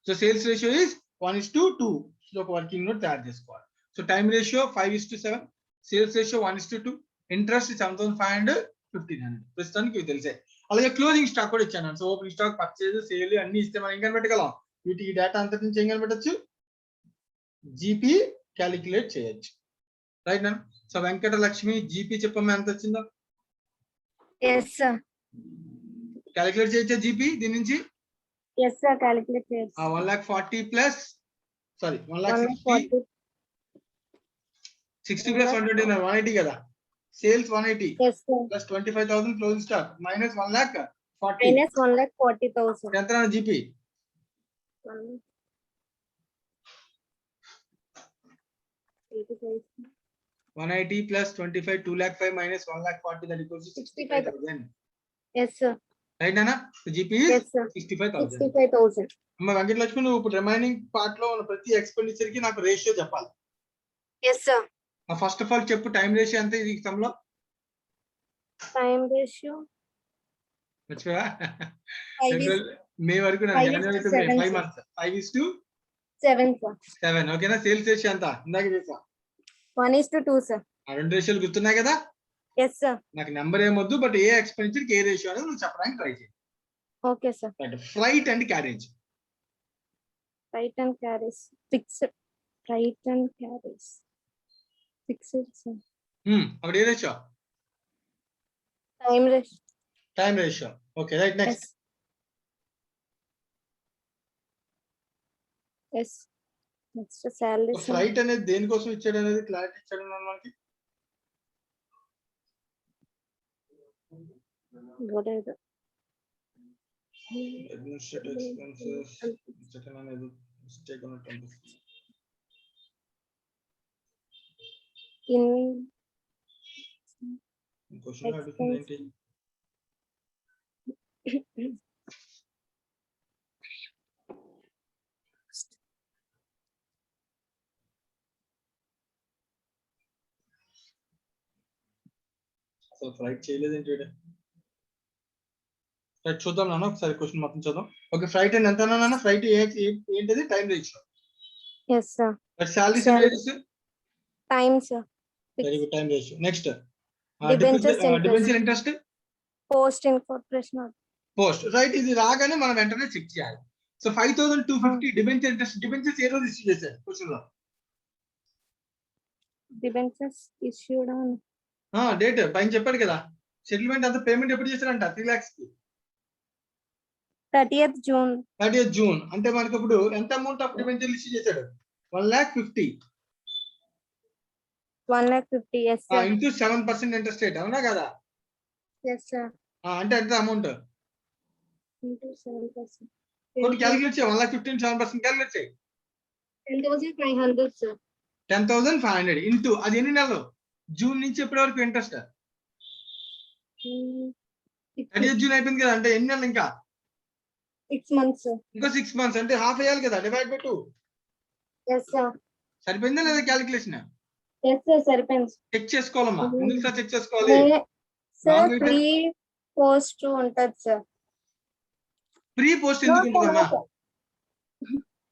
So sales ratio is 1:2. So ఒక working note తయారు చేసుకోవాలి. So time ratio 5:7, sales ratio 1:2, interest 7,500, ప్రస్తుతానికి ఇవి తెలిసే. అలాగే క్లోజింగ్ స్టాక్ కూడా ఇచ్చాను. So opening stock, purchase, sale అన్ని ఇస్తే మనం ఏం కనిపెట్టగలం? వీటి ఈ డేటా అంతటి నుంచి ఏం కనిపెట్టచ్చు? జీపీ క్యాలిక్యులేట్ చేయొచ్చు. రైట్ నా? సో వెంకటలక్ష్మి జీపీ చెప్పమ్మా ఎంత వచ్చిందో? Yes sir. క్యాలిక్యులేట్ చేయొచ్చా జీపీ దీని నుంచి? Yes sir, calculate చేయొచ్చు. 1,40,000 ప్లస్ 1,60,000 60 ప్లస్ 129 180 కదా. Sales 180 Yes sir. Plus 25,000 closing stock minus 1,40,000 Minus 1,40,000. ఎంత GP? 180 plus 25 2,05,000 minus 1,40,000 that equals to 65,000. Yes sir. Right నానా? GP Yes sir. 65,000. 65,000. అమ్మ వెంకటలక్ష్మి, నువ్వు ఇప్పుడు రిమైనింగ్ పార్ట్ లో ఉన్న ప్రతి ఎక్స్పెండిచర్ కి నాకు రేషియో చెప్పాలి. Yes sir. First of all చెప్పు, టైం రేషియో ఎంత ఇది సమ్ లో? Time ratio మర్చిపోయా? 5 is మే వరకు 5 is to 7, 5 sir. Months 5:7. 7 sir. ఓకేనా? సేల్స్ రేషియో ఎంత ఇందాక చేసా? 1:2 sir. ఆ రెండు రేషియోలు గుర్తున్నాయి కదా. Yes sir. నాకు నెంబర్ ఏమొద్దు, బట్ ఏ ఎక్స్పెండిచర్ కి ఏ రేషియో అనేది నువ్వు చెప్పడానికి ట్రై చేయి. Okay sir. Freight and carriage. Freight and carriage fixed. Freight and carriage fixed sir. అప్పుడు ఏ రేషియో? Time ratio. Time ratio. Okay right. Next Yes. Next salary sir. Freight అనేది దేనికోసం ఇచ్చాడు అనేది క్లారిటీ ఇచ్చాడు మనకి. Whatever. అడ్మినిస్ట్రేటివ్ ఎక్స్పెన్సెస్ సెకండ్ అనేది మిస్టేక్ ఉన్నట్టుంది. In క్వశ్చన్ అడుగుతుంది ఏంటి? అసలు ఫ్రైట్ చేయలేదు ఏంటి? ఫ్రైట్ చూద్దాం నాన్న, ఒకసారి క్వశ్చన్ మొత్తం చూద్దాం. ఓకే, ఫ్రైట్ అండ్ ఎంత నాన్న? ఫ్రైట్ ఏంటిది? Time ratio. yes sir. But salaries and wages Time sir. Very good. Time ratio. Next Debentures interest. Debenture interest Post incorporation. Post. Right, ఇది రాగానే మనం వెంటనే చెక్ చేయాలి. So 5,250 debenture interest. డిబెంచర్స్ ఏ రోజు issue చేశారు క్వశ్చన్ లో? Debentures issued on date పైన చెప్పాడు కదా. సెటిల్మెంట్ అంత పేమెంట్ ఎప్పుడు చేశారంట? 3 lakhs కి 30th June. 30th June అంటే మనకి ఇప్పుడు ఎంత అమౌంట్ ఆఫ్ డిబెంచర్ ఇష్యూ చేశాడు? 1,50,000 1,50,000. Yes sir. Into 7% interest rate, అవునా కదా? Yes sir. అంటే ఎంత అమౌంట్? Into 7%. క్యాలిక్యులేట్ చేయి. 1,50,000 7% క్యాలిక్యులేట్ చేయి. 10,500 sir. 10,500 ఇంటూ అది ఎన్ని నెలలు? జూన్ నుంచి ఎప్పటి వరకు ఇంట్రెస్ట్? 30th జూన్ అయిపోయింది కదా, అంటే ఎన్ని నెలలు ఇంకా? 6 months, sir. ఇంకో 6 months, అంటే హాఫ్ వేయాలి కదా, డివైడ్ బై 2. Yes, sir. సరిపోయిందా లేదా calculation? Yes, sir. Saripoyindi. Check చేసుకోవాలమ్మా. ఎందుకు సార్ చెక్ చేసుకోవాలి? Sir, Long wait. pre-post ఉంటది, sir. ప్రీ పోస్ట్ ఎందుకు ఉంటుందమ్మా?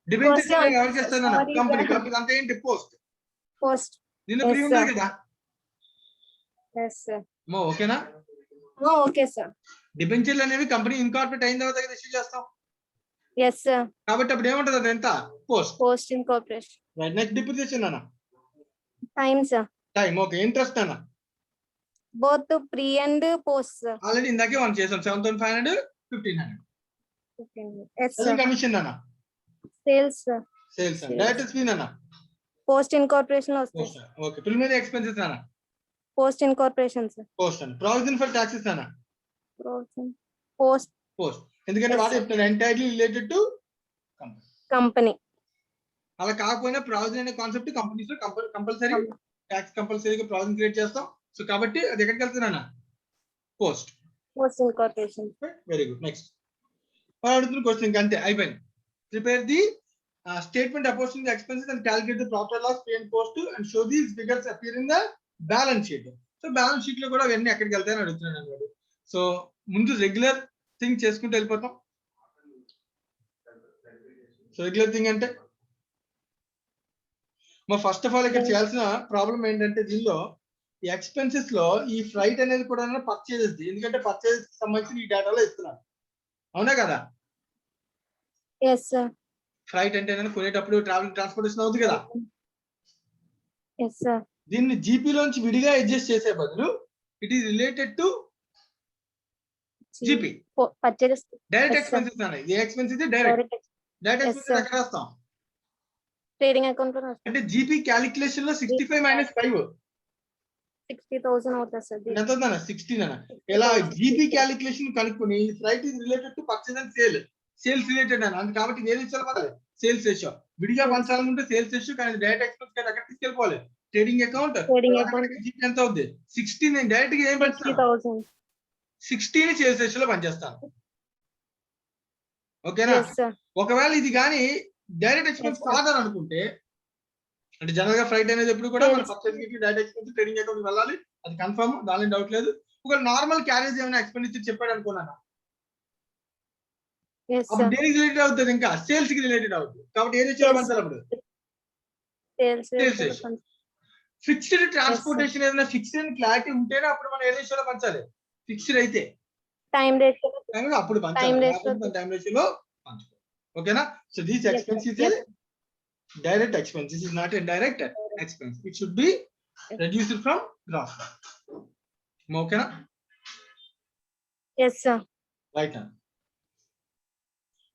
డిబెంచర్స్ ఎవరికి ఇస్తానన్నా? Sorry, company. sir. కంపెనీ అంటే ఏంటి? పోస్ట్. Post. దీనిలో Yes, ప్రీ ఉంటుంది sir. కదా. Yes, sir. ఓకేనా? Oh, okay, sir. డిబెంచర్లు అనేవి కంపెనీ ఇన్కార్పొరేట్ అయిన తర్వాత ఇష్యూ చేస్తాం. Yes, sir. కాబట్టి అప్పుడు ఏముంటది? అది ఎంత? Post. Post incorporation. Right. Next depreciation అన్న. Time, sir. Time. Okay. Interest అన్న. Both the pre and post, sir. Already ఇందాకే మనం చేసాం. 7,500, 1,500. Yes, sir. కమిషన్ అన్న. Sales, sir. సేల్స్ అన్న. Sales. డైరెక్ట్ స్పీన్ అన్న. Post incorporation లో వస్తాయి. పోస్ట్. ఓకే. ప్రిలిమినరీ ఎక్స్పెన్సెస్ అన్న. Post incorporation, sir. పోస్ట్ అన్న. ప్రొవిజన్ ఫర్ టాక్సెస్ అన్న. Post post. ఎందుకంటే Yes, వాడు sir. చెప్తాడు entirely related to company. company. అలా కాకపోయినా ప్రావిజన్ అనే కాన్సెప్ట్ కంపెనీస్ లో కంపల్సరీ ట్యాక్స్ కంపల్సరీగా ప్రావిజన్ క్రియేట్ చేస్తాం. సో కాబట్టి అది ఎక్కడికి వెళ్తున్నా? Post. Post incorporation. Very good. Next అడుగుతున్న క్వశ్చన్ ఇంకా అంతే, అయిపోయింది. Prepare the statement apposing the expenses and calculate the profit loss pre and post and show these figures appear in the balance sheet. So balance sheet లో కూడా అవన్నీ ఎక్కడికి వెళ్తాయని అడుగుతున్నాను అన్నమాట. సో ముందు రెగ్యులర్ థింగ్ చేసుకుంటూ వెళ్ళిపోతాం. సో రెగ్యులర్ థింగ్ అంటే ఫస్ట్ ఆఫ్ ఆల్ ఇక్కడ చేయాల్సిన ప్రాబ్లం ఏంటంటే దీనిలో ఈ ఎక్స్పెన్సెస్ లో ఈ ఫ్లైట్ అనేది కూడా పర్చేజెస్, ఎందుకంటే పర్చేజెస్ కి సంబంధించిన ఈ డేటాలో ఇస్తున్నాను. అవునా కదా? Yes, sir. ఫ్లైట్ అంటే కొనేటప్పుడు ట్రావెల్ ట్రాన్స్పోర్టేషన్ అవుతుంది కదా. Yes, sir. దీన్ని జీపీ లోంచి విడిగా అడ్జస్ట్ చేసే బదులు it is related to GP. Purchase. Direct Yes, sir. Expenses అనే ఈ expenses direct Direct direct Yes, expenses sir. ఎక్కడ వస్తాం trading account లో వస్తాయి. అంటే జీపీ క్యాలిక్యులేషన్ లో 65 మైనస్ 5 60,000 అవుతుంది, sir. ఎంత ఉందన్న? 16 అన్న. ఇలా జీపీ క్యాలిక్యులేషన్ కనుక్కొని freight is related to purchase and sales related అన్న. అందుకే కాబట్టి ఏది ఇచ్చాలి? Sales ratio. విడిగా పంచాలనుకుంటే సేల్స్ రేషియో, కానీ డైరెక్ట్ ఎక్స్పెన్స్ అక్కడ తీసుకెళ్ళిపోవాలి. Trading account Trading account. GP ఎంత అవుద్ది? 16. నేను డైరెక్ట్ గా ఏం పంచుతాను? 60,000. 16 సేల్స్ రేషియోలో పనిచేస్తాను. ఓకేనా? Yes, sir. ఒకవేళ ఇది కానీ డైరెక్ట్ ఎక్స్పెన్స్ Yes, sir. కాదని అనుకుంటే, అంటే జనరల్ గా ఫ్లైట్ అనేది ఎప్పుడు కూడా మన Yes. పర్చేజ్ కి డైరెక్ట్ ఎక్స్పెన్స్ ట్రేడింగ్ అకౌంట్ వెళ్ళాలి. అది కన్ఫర్మ్, దాని డౌట్ లేదు. ఒక నార్మల్ క్యారేజ్ ఏమైనా ఎక్స్పెండిచర్ చెప్పాడు అనుకున్నాను, Yes, అప్పుడు sir. దేనికి రిలేటెడ్ అవుతుంది? ఇంకా సేల్స్ కి రిలేటెడ్ అవుతుంది. కాబట్టి ఏది వచ్చాలో Yes, పంచాలి అప్పుడు? Sales Sales ratio. ratio. Fixed transportation ఏదైనా ఫిక్స్డ్ అని క్లారిటీ ఉంటేనే అప్పుడు మనం ఏ రేషియోలో పంచాలి. ఫిక్స్డ్ అయితే Time ratio. అప్పుడు Time పంచాలి. ratio. టైం రేషియోలో పంచుకో. ఓకేనా? So these Yes, expense sir. Is Yes, direct expense. This is not a direct expense. It should be reduced from gross. Okay, na? yes, sir. Right now.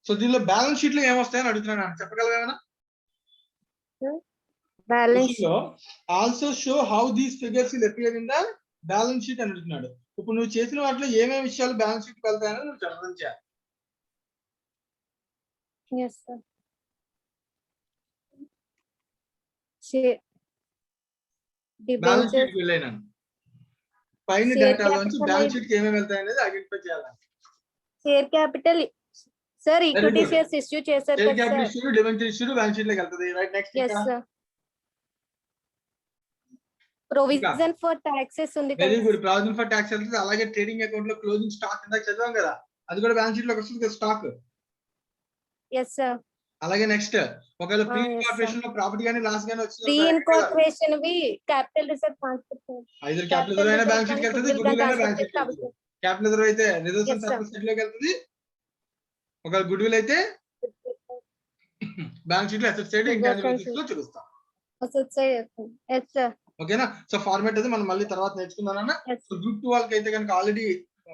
So దీనిలో balance sheet లో ఏమొస్తాయని అడుగుతున్నాను, చెప్పగలవా ఏమైనా? Balance. Also show how these figures will appear in the balance sheet అని అడుగుతున్నాడు. ఇప్పుడు నువ్వు చేసిన వాటిలో ఏమేమి విషయాలు బ్యాలెన్స్ షీట్ కి వెళ్తాయని నువ్వు అర్థం చేయాలి. Yes, sir. Share. Balance Debentures. Sheet వెళ్ళాను పైన Share డేటాలోంచి capital బ్యాలెన్స్ షీట్ కి ఏమేమి వెళ్తాయి అనేది ఐడెంటిఫై చేయాలి. Share capital. Sir, equity good. shares issue చేశారు షేర్ కదా, capital sir. Issue, debenture issue balance sheet లోకి వెళ్తుంది. Right. Next Yes, sir. Provision for taxes ఉంది వెరీ కదా. గుడ్. ప్రావిజన్ ఫర్ ట్యాక్స్ వెళ్తుంది. అలాగే ట్రేడింగ్ అకౌంట్ లో క్లోజింగ్ స్టాక్ ఇందాక చదివాం కదా, అది కూడా బ్యాలెన్స్ షీట్ లోకి వస్తుంది కదా, స్టాక్. Yes, sir. అలాగే నెక్స్ట్ ఒకవేళ ప్రీ yes, ఇన్కార్పొరేషన్ లో ప్రాఫిట్ గానీ లాస్ గానీ వచ్చింది, Pre-incorporation వి capital reserve transfer చేయాలి. ఐదర్ క్యాపిటల్ అయినా బ్యాలెన్స్ షీట్ కి వెళ్తుంది, Goodwill గుడ్విల్ అయినా transfer బ్యాలెన్స్ షీట్ కి చేస్తే వెళ్తుంది. క్యాపిటల్ అయితే reserves Yes, and sir. Surplus sheet లోకి వెళ్తుంది. ఒకవేళ గుడ్విల్ అయితే బ్యాలెన్స్ షీట్ లో అసెట్స్ సైడ్ ఇంటాంజిబుల్ అసెట్స్ లో చూపిస్తాం. Assets side. Yes, sir. ఓకేనా? సో ఫార్మాట్ అది మనం మళ్ళీ తర్వాత నేర్చుకుందాం. Yes. సో గ్రూప్ 2 వాళ్ళకి అయితే కనుక ఆల్రెడీ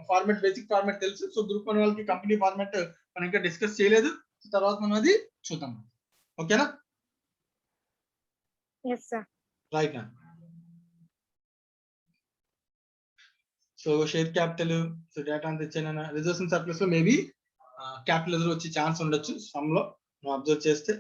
ఫార్మాట్, బేసిక్ ఫార్మాట్ తెలుసు. సో గ్రూప్ 1 వాళ్ళకి కంపెనీ ఫార్మాట్ మనం ఇంకా డిస్కస్ చేయలేదు. సో తర్వాత మనం అది చూద్దాం. ఓకేనా? Yes, sir. రైట్ నా. So share capital, so data అంత ఇచ్చాను. రిజర్వ్స్ అండ్ సర్ప్లస్ లో మేబీ క్యాపిటల్ ఎదురు వచ్చే ఛాన్స్ ఉండొచ్చు సమ్ లో నువ్వు అబ్జర్వ్ చేస్తే.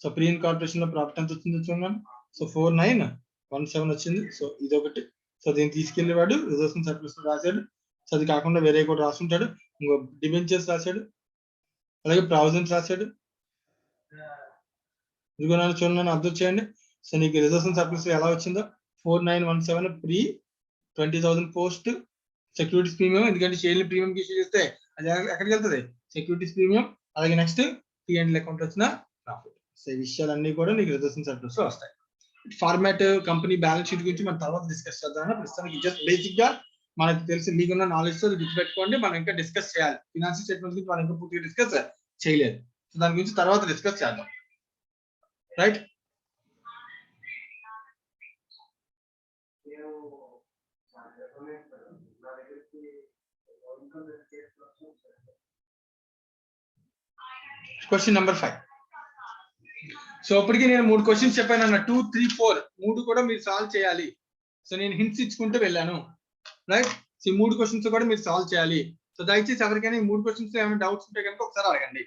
సో ప్రీ ఇన్కార్పొరేషన్ లో ప్రాఫిట్ ఎంత వచ్చిందో చూడండి. సో 4917 వచ్చింది. సో ఇది ఒకటి. సో దీన్ని తీసుకెళ్ళేవాడు రిజర్వ్స్ అండ్ సర్ప్లస్ రాశాడు. సో అది కాకుండా వేరే కూడా రాసుంటాడు. ఇంకో డిబెంచర్స్ రాశాడు, అలాగే ప్రావిజన్స్ రాశాడు. ఇదిగో నన్ను చూడండి, అబ్జర్వ్ చేయండి. సో నీకు రిజర్వ్స్ అండ్ సర్ప్లస్ ఎలా వచ్చిందో 4917 ప్రీ 20,000 పోస్ట్ సెక్యూరిటీస్ ప్రీమియం. ఎందుకంటే షేర్లు ప్రీమియం ఇష్యూ చేస్తే అది ఎక్కడికి వెళ్తుంది? Securities premium. అలాగే నెక్స్ట్ P&L అకౌంట్ వచ్చిన ప్రాఫిట్. సో ఈ విషయాలన్నీ కూడా నీకు రిజర్వ్స్ అండ్ సర్ప్లస్ లో వస్తాయి. ఫార్మాట్ కంపెనీ బ్యాలెన్స్ షీట్ గురించి మనం తర్వాత డిస్కస్ చేద్దాం. ప్రస్తుతానికి జస్ట్ బేసిక్ గా మనకు తెలిసి మీకున్న నాలెడ్జ్ తో గుర్తుపెట్టుకోండి. మనం ఇంకా డిస్కస్ చేయాలి. ఫినాన్షియల్ స్టేట్మెంట్ గురించి మనం ఇంకా పూర్తిగా డిస్కస్ చేయలేదు. సో దాని గురించి తర్వాత డిస్కస్ చేద్దాం. రైట్? Question number 5. సో ఇప్పటికి నేను 3 క్వశ్చన్స్ చెప్పాను అన్న, 2, 3, 4 3 కూడా మీరు సాల్వ్ చేయాలి. సో నేను హింట్స్ ఇచ్చుకుంటూ వెళ్ళాను. రైట్? సో ఈ 3 క్వశ్చన్స్ కూడా మీరు సాల్వ్ చేయాలి. సో దయచేసి ఎవరికైనా ఈ 3 క్వశ్చన్స్ ఏమైనా డౌట్స్ ఉంటే కనుక ఒకసారి అడగండి,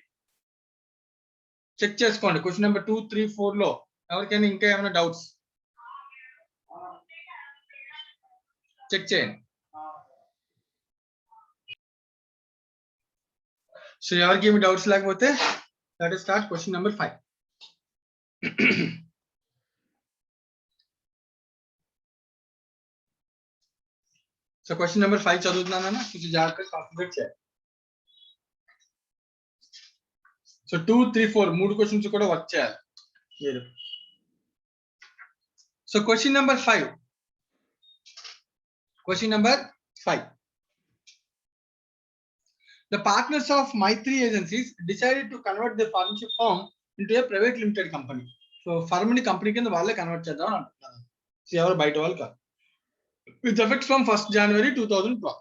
చెక్ చేసుకోండి. క్వశ్చన్ నెంబర్ 2, 3, 4 లో ఎవరికైనా ఇంకా ఏమైనా డౌట్స్ చెక్ చేయండి. సో ఎవరికి ఏమి డౌట్స్ లేకపోతే let us start question number 5. So question number 5 చదువుతున్నానన్నా, కొంచెం జాగ్రత్తగా కాన్సంట్రేట్ చేయాలి. సో 2, 3, 4 3 క్వశ్చన్స్ కూడా వర్క్ చేయాలి మీరు. So question number 5. Question number 5. The partners of Maitri Agencies decided to convert the partnership firm into a private limited company. So firm ni company కింద వాళ్ళే convert చేద్దాం అంటున్నారు. సో ఎవరు బయట వాళ్ళు కాదు. With effect from 1st January 2012.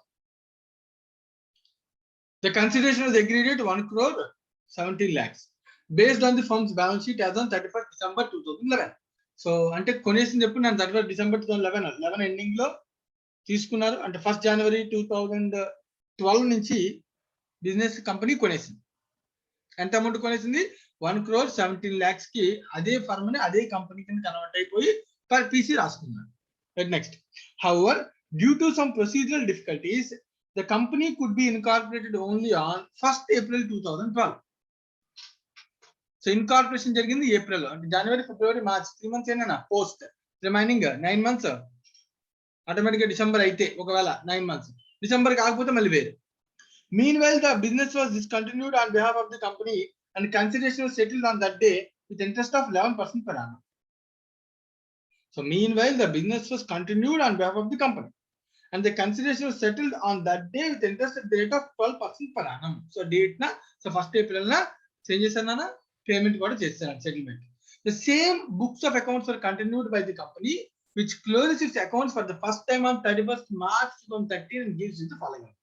The consideration was agreed at 1,17 lakhs based on the firm's balance sheet as on 31st December 2011. So అంటే కొనేసింది ఎప్పుడు? నేను 31st December 2011 ఎండింగ్ లో తీసుకున్నారు. అంటే 1st January 2012 నుంచి బిజినెస్ కంపెనీ కొనేసింది. ఎంత అమౌంట్ కొనేసింది? 1,17 lakhs కి అదే ఫర్మ్ ని అదే కంపెనీ కింద కన్వర్ట్ అయిపోయి పర్ పీసీ రాసుకున్నాడు. Next, however, due to some procedural difficulties, the company could be incorporated only on 1st April 2012. So incorporation జరిగింది ఏప్రిల్, అంటే జనవరి, ఫిబ్రవరి, మార్చ్ 3 months ఏనా పోస్ట్. రిమైనింగ్ 9 months ఆటోమేటిక్ గా డిసెంబర్ అయితే ఒకవేళ 9 months, డిసెంబర్ కాకపోతే మళ్ళీ వేరు. Meanwhile, the business was discontinued on behalf of the company and consideration was settled on that day with interest of 11% per annum. So meanwhile, the business was continued on behalf of the company and the consideration was settled on that day with interest at the rate of 12% per annum. So date na, so 1st April na change chesana, payment kuda chesana, settlement. The same books of accounts were continued by the company which closes its accounts for the first time on 31st March 2013 and gives you the following information.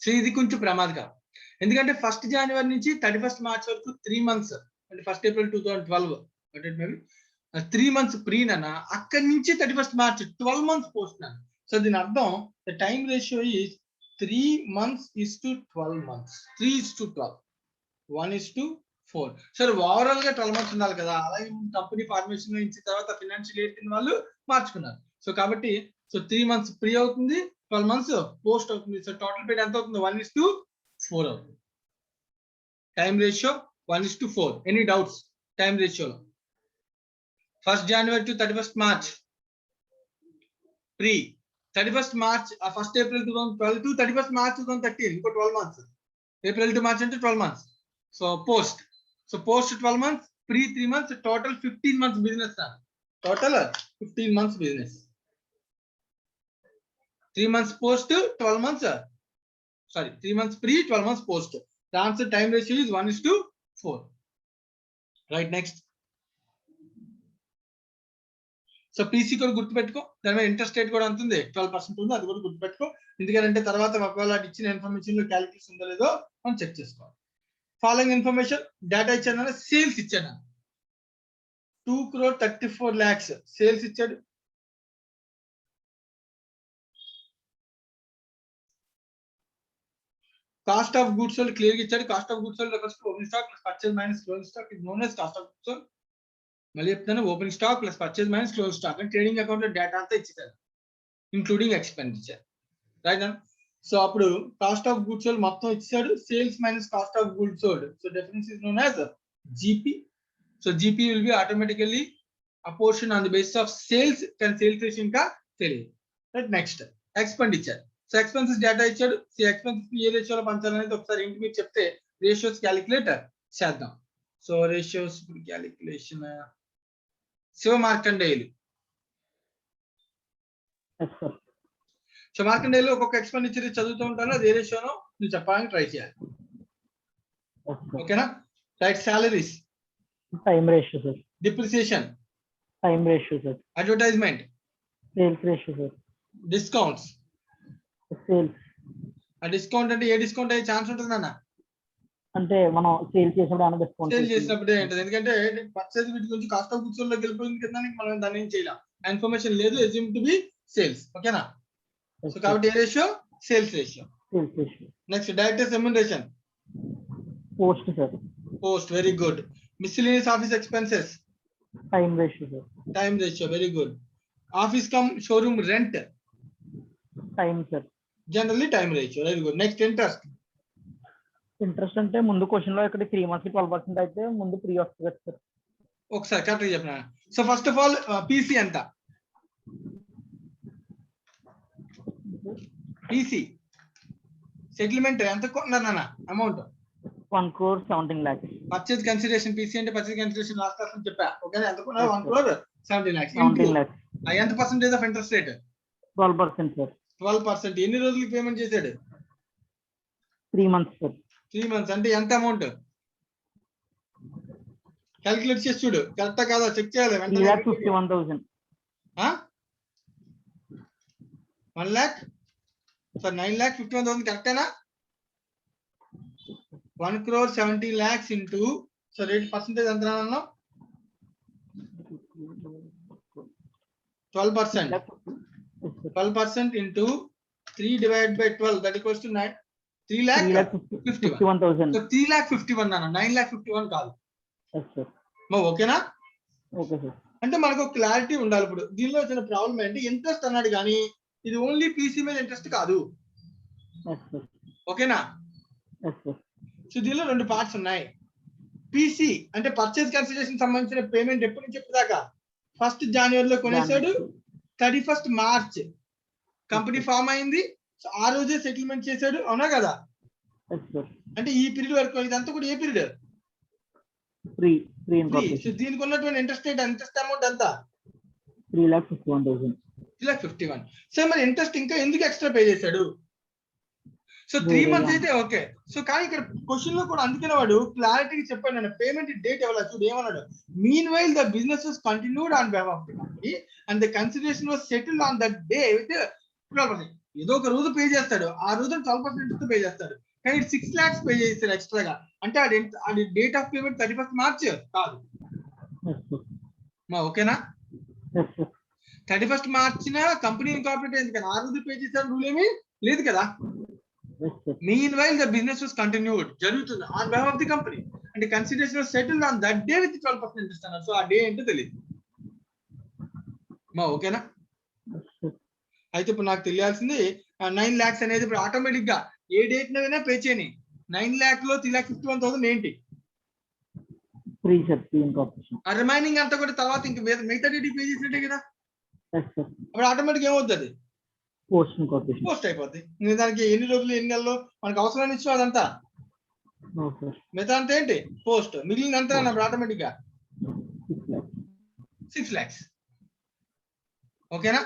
So ఇది కొంచెం ప్రమాదకరం. ఎందుకంటే 1st January నుంచి 31st March వరకు 3 months, అంటే 1st April 2012 అంటే maybe 3 months pre నన్న, అక్కడి నుంచి 31st March 12 months పోస్ట్ నన్న. సో దీని అర్థం the time ratio is 3 months is to 12 months, 3 is to 12, 1 is to 4. సరే ఓవరాల్ గా 12 months ఉండాలి కదా. అలాగే కంపెనీ ఫార్మేషన్ ఇచ్చిన తర్వాత ఫైనాన్షియల్ ఇయర్ కింద వాళ్ళు మార్చుకున్నారు. సో కాబట్టి సో 3 months ప్రీ అవుతుంది, 12 months పోస్ట్ అవుతుంది. సో టోటల్ పీరియడ్ ఎంత అవుతుంది? 1 is to 4 అవుతుంది. Time ratio 1 is to 4. Any doubts time రేషియోలో? 1st January to 31st March pre, 31st March 1st April 2012 to 31st March 2013 ఇంకో 12 months. April to March అంటే 12 months. So post, so post 12 months, pre 3 months, total 15 months business. Total 15 months business. 3 months post, 12 months, sorry 3 months pre, 12 months post. The answer time ratio is 1 is to 4. Right, next. So PC కూడా గుర్తుపెట్టుకో, దాని మీద interest rate కూడా ఉంటుంది 12% ఉంది, అది కూడా గుర్తుపెట్టుకో. ఎందుకంటే తర్వాత ఒకవేళ ఇచ్చిన ఇన్ఫర్మేషన్ లో క్యాలిక్యులేషన్ ఉందో లేదో మనం చెక్ చేసుకోవాలి. ఫాలోయింగ్ ఇన్ఫర్మేషన్ డేటా ఇచ్చాను, సేల్స్ ఇచ్చాను 2,34 lakhs సేల్స్ ఇచ్చాడు. Cost of goods sold clear గా ఇచ్చాడు. Cost of goods sold refers to opening stock plus purchase minus closing stock is known as cost of goods sold. మళ్ళీ చెప్తాను, opening stock plus purchase minus close stock అని trading account లో data అంతా ఇచ్చారు, including expenditure, right. So అప్పుడు cost of goods sold మొత్తం ఇచ్చాడు, sales minus cost of goods sold. So difference is known as GP. So GP will be automatically apportioned on the basis of sales, కానీ sales ratio ఇంకా తెలియదు, right. Next expenditure. So expenses data ఇచ్చాడు. So expenses ఏ రేషియోలో పంచాలనేది ఒకసారి ఏంటి మీరు చెప్తే ratios calculator చేద్దాం. So ratios calculation Shiva Markandeyulu. So Markandeyulu ఒక్కొక్క ఎక్స్పెండిచర్ చదువుతూ ఉంటాను, అది ఏ రేషియోనో నువ్వు చెప్పడానికి ట్రై చేయాలి, ఓకేనా. Right. Salaries, time ratio sir, depreciation, time ratio sir, advertisement, sales ratio sir, discounts. sales ఆ డిస్కౌంట్ అంటే ఏ డిస్కౌంట్ అయ్యే ఛాన్స్ ఉంటుంది అన్న? అంటే మనం సేల్ చేసినప్పుడు ఏమైనా డిస్కౌంట్ సేల్ చేసినప్పుడే ఉంటుంది, ఎందుకంటే పర్చేజ్ వీటి గురించి కాస్ట్ ఆఫ్ గుడ్స్ లోకి వెళ్ళిపోయింది కదా, మనం దాన్ని ఏం చేయలేం, ఇన్ఫర్మేషన్ లేదు, అస్యూమ్ టు బి సేల్స్, ఓకేనా. సో కాబట్టి ఏ రేషియో? Sales ratio. Sales ratio. Next directors remuneration, post sir, post, very good. Miscellaneous office expenses, time ratio sir, time ratio, very good. Office cum showroom rent, time sir. Generally time ratio, very good. Next interest. Interest అంటే ముందు question లో ఇక్కడ 3 months కి 12% అయితే ముందు pre వస్తుంది కదా sir. ఒకసారి కరెక్ట్ గా చెప్పిన. So first of all PC ఎంత? పీసీ సెటిల్మెంట్ ఎంత కొన్నారు నాన్న amount? 1,17 lakhs. Purchase consideration, PC అంటే పర్చేజ్ కన్సిడరేషన్ లాస్ట్ క్లాస్ లో చెప్పా, ఓకే. ఎంత కొన్నారు? 1,17 lakhs. 17 lakhs. ఎంత percentage of interest rate? 12% sir. 12%. ఎన్ని రోజులకి పేమెంట్ చేశాడు? 3 months సార్. 3 months. అంటే ఎంత అమౌంట్? క్యాలిక్యులేట్ చేసి చూడు, కరెక్టా కాదా చెక్ చేయాలి. 3,51,000. 1 lakh, సో 9,51,000 కరెక్టేనా? 1,70 lakhs into, so rate percentage ఎంత అన్నాం? 12%. 12% into 3 divided by 12, that equals to 3,51,000. So 3,51,000 అన్న, 9,51,000 కాదు, ఓకేనా. Okay sir. అంటే మనకు క్లారిటీ ఉండాలి. ఇప్పుడు దీనిలో వచ్చిన ప్రాబ్లం ఏంటి, ఇంట్రెస్ట్ అన్నాడు కానీ ఇది ఓన్లీ పీసీ మీద ఇంట్రెస్ట్ కాదు, ఓకేనా. సో దీనిలో 2 పార్ట్స్ ఉన్నాయి. పీసీ అంటే పర్చేజ్ కన్సిడరేషన్ సంబంధించిన పేమెంట్ ఎప్పటి నుంచి ఎప్పటిదాకా? 1st January కొనేసాడు, 31st March కంపెనీ ఫామ్ అయింది, సో ఆ రోజే సెటిల్మెంట్ చేశాడు, అవునా కదా. అంటే ఈ పీరియడ్ వరకు, ఇదంతా కూడా ఏ పీరియడ్? సో దీనికి ఉన్నటువంటి ఇంట్రెస్ట్ రేట్, ఇంట్రెస్ట్ అమౌంట్ ఎంత? 3,51,000. 3,51,000. సో మరి ఇంట్రెస్ట్ ఇంకా ఎందుకు ఎక్స్ట్రా పే చేశాడు? సో 3 months అయితే ఓకే. సో కానీ ఇక్కడ క్వశ్చన్ లో కూడా అందుకనే వాడు క్లారిటీగా చెప్పాడు, నేను పేమెంట్ డేట్ ఇవ్వాలి. చూడు ఏమన్నాడు, mean while the business was continued on behalf of the company and the consideration was settled on that day with 12%. ఏదో ఒక రోజు పే చేస్తాడు, ఆ రోజు 12% పే చేస్తాడు, కానీ 6 lakhs పే చేస్తాడు ఎక్స్ట్రాగా. అంటే అది date of payment 31st March కాదు, ఓకేనా. 31st March కంపెనీ ఇన్కార్పొరేట్ అయింది, కానీ ఆ రోజు పే చేస్తాడు రూల్ ఏమీ లేదు కదా. Mean while the business was continued, జరుగుతుంది on behalf of the company అంటే consideration was settled on that day with 12% interest అన్నారు. సో ఆ డే ఏంటో తెలియదు, ఓకేనా. అయితే ఇప్పుడు నాకు తెలియాల్సింది 9 lakhs అనేది ఇప్పుడు ఆటోమేటిక్ గా ఏ డేట్ నైనా పే చేయని. 9 lakh లో 3,51,000 ఏంటి? ఆ రిమైనింగ్ అంతా కూడా తర్వాత ఇంకా మిగతా డేట్ పే చేసినట్టే కదా. అప్పుడు ఆటోమేటిక్ ఏమవుతుంది? పోస్ట్ అయిపోద్ది. దానికి ఎన్ని రోజులు ఎన్ని నెలలు మనకు అవసరాన్ని ఇచ్చాం అదంతా, మిగతా అంతా ఏంటి? పోస్ట్. మిగిలిన అంతా అప్పుడు ఆటోమేటిక్ గా 6 lakhs, ఓకేనా.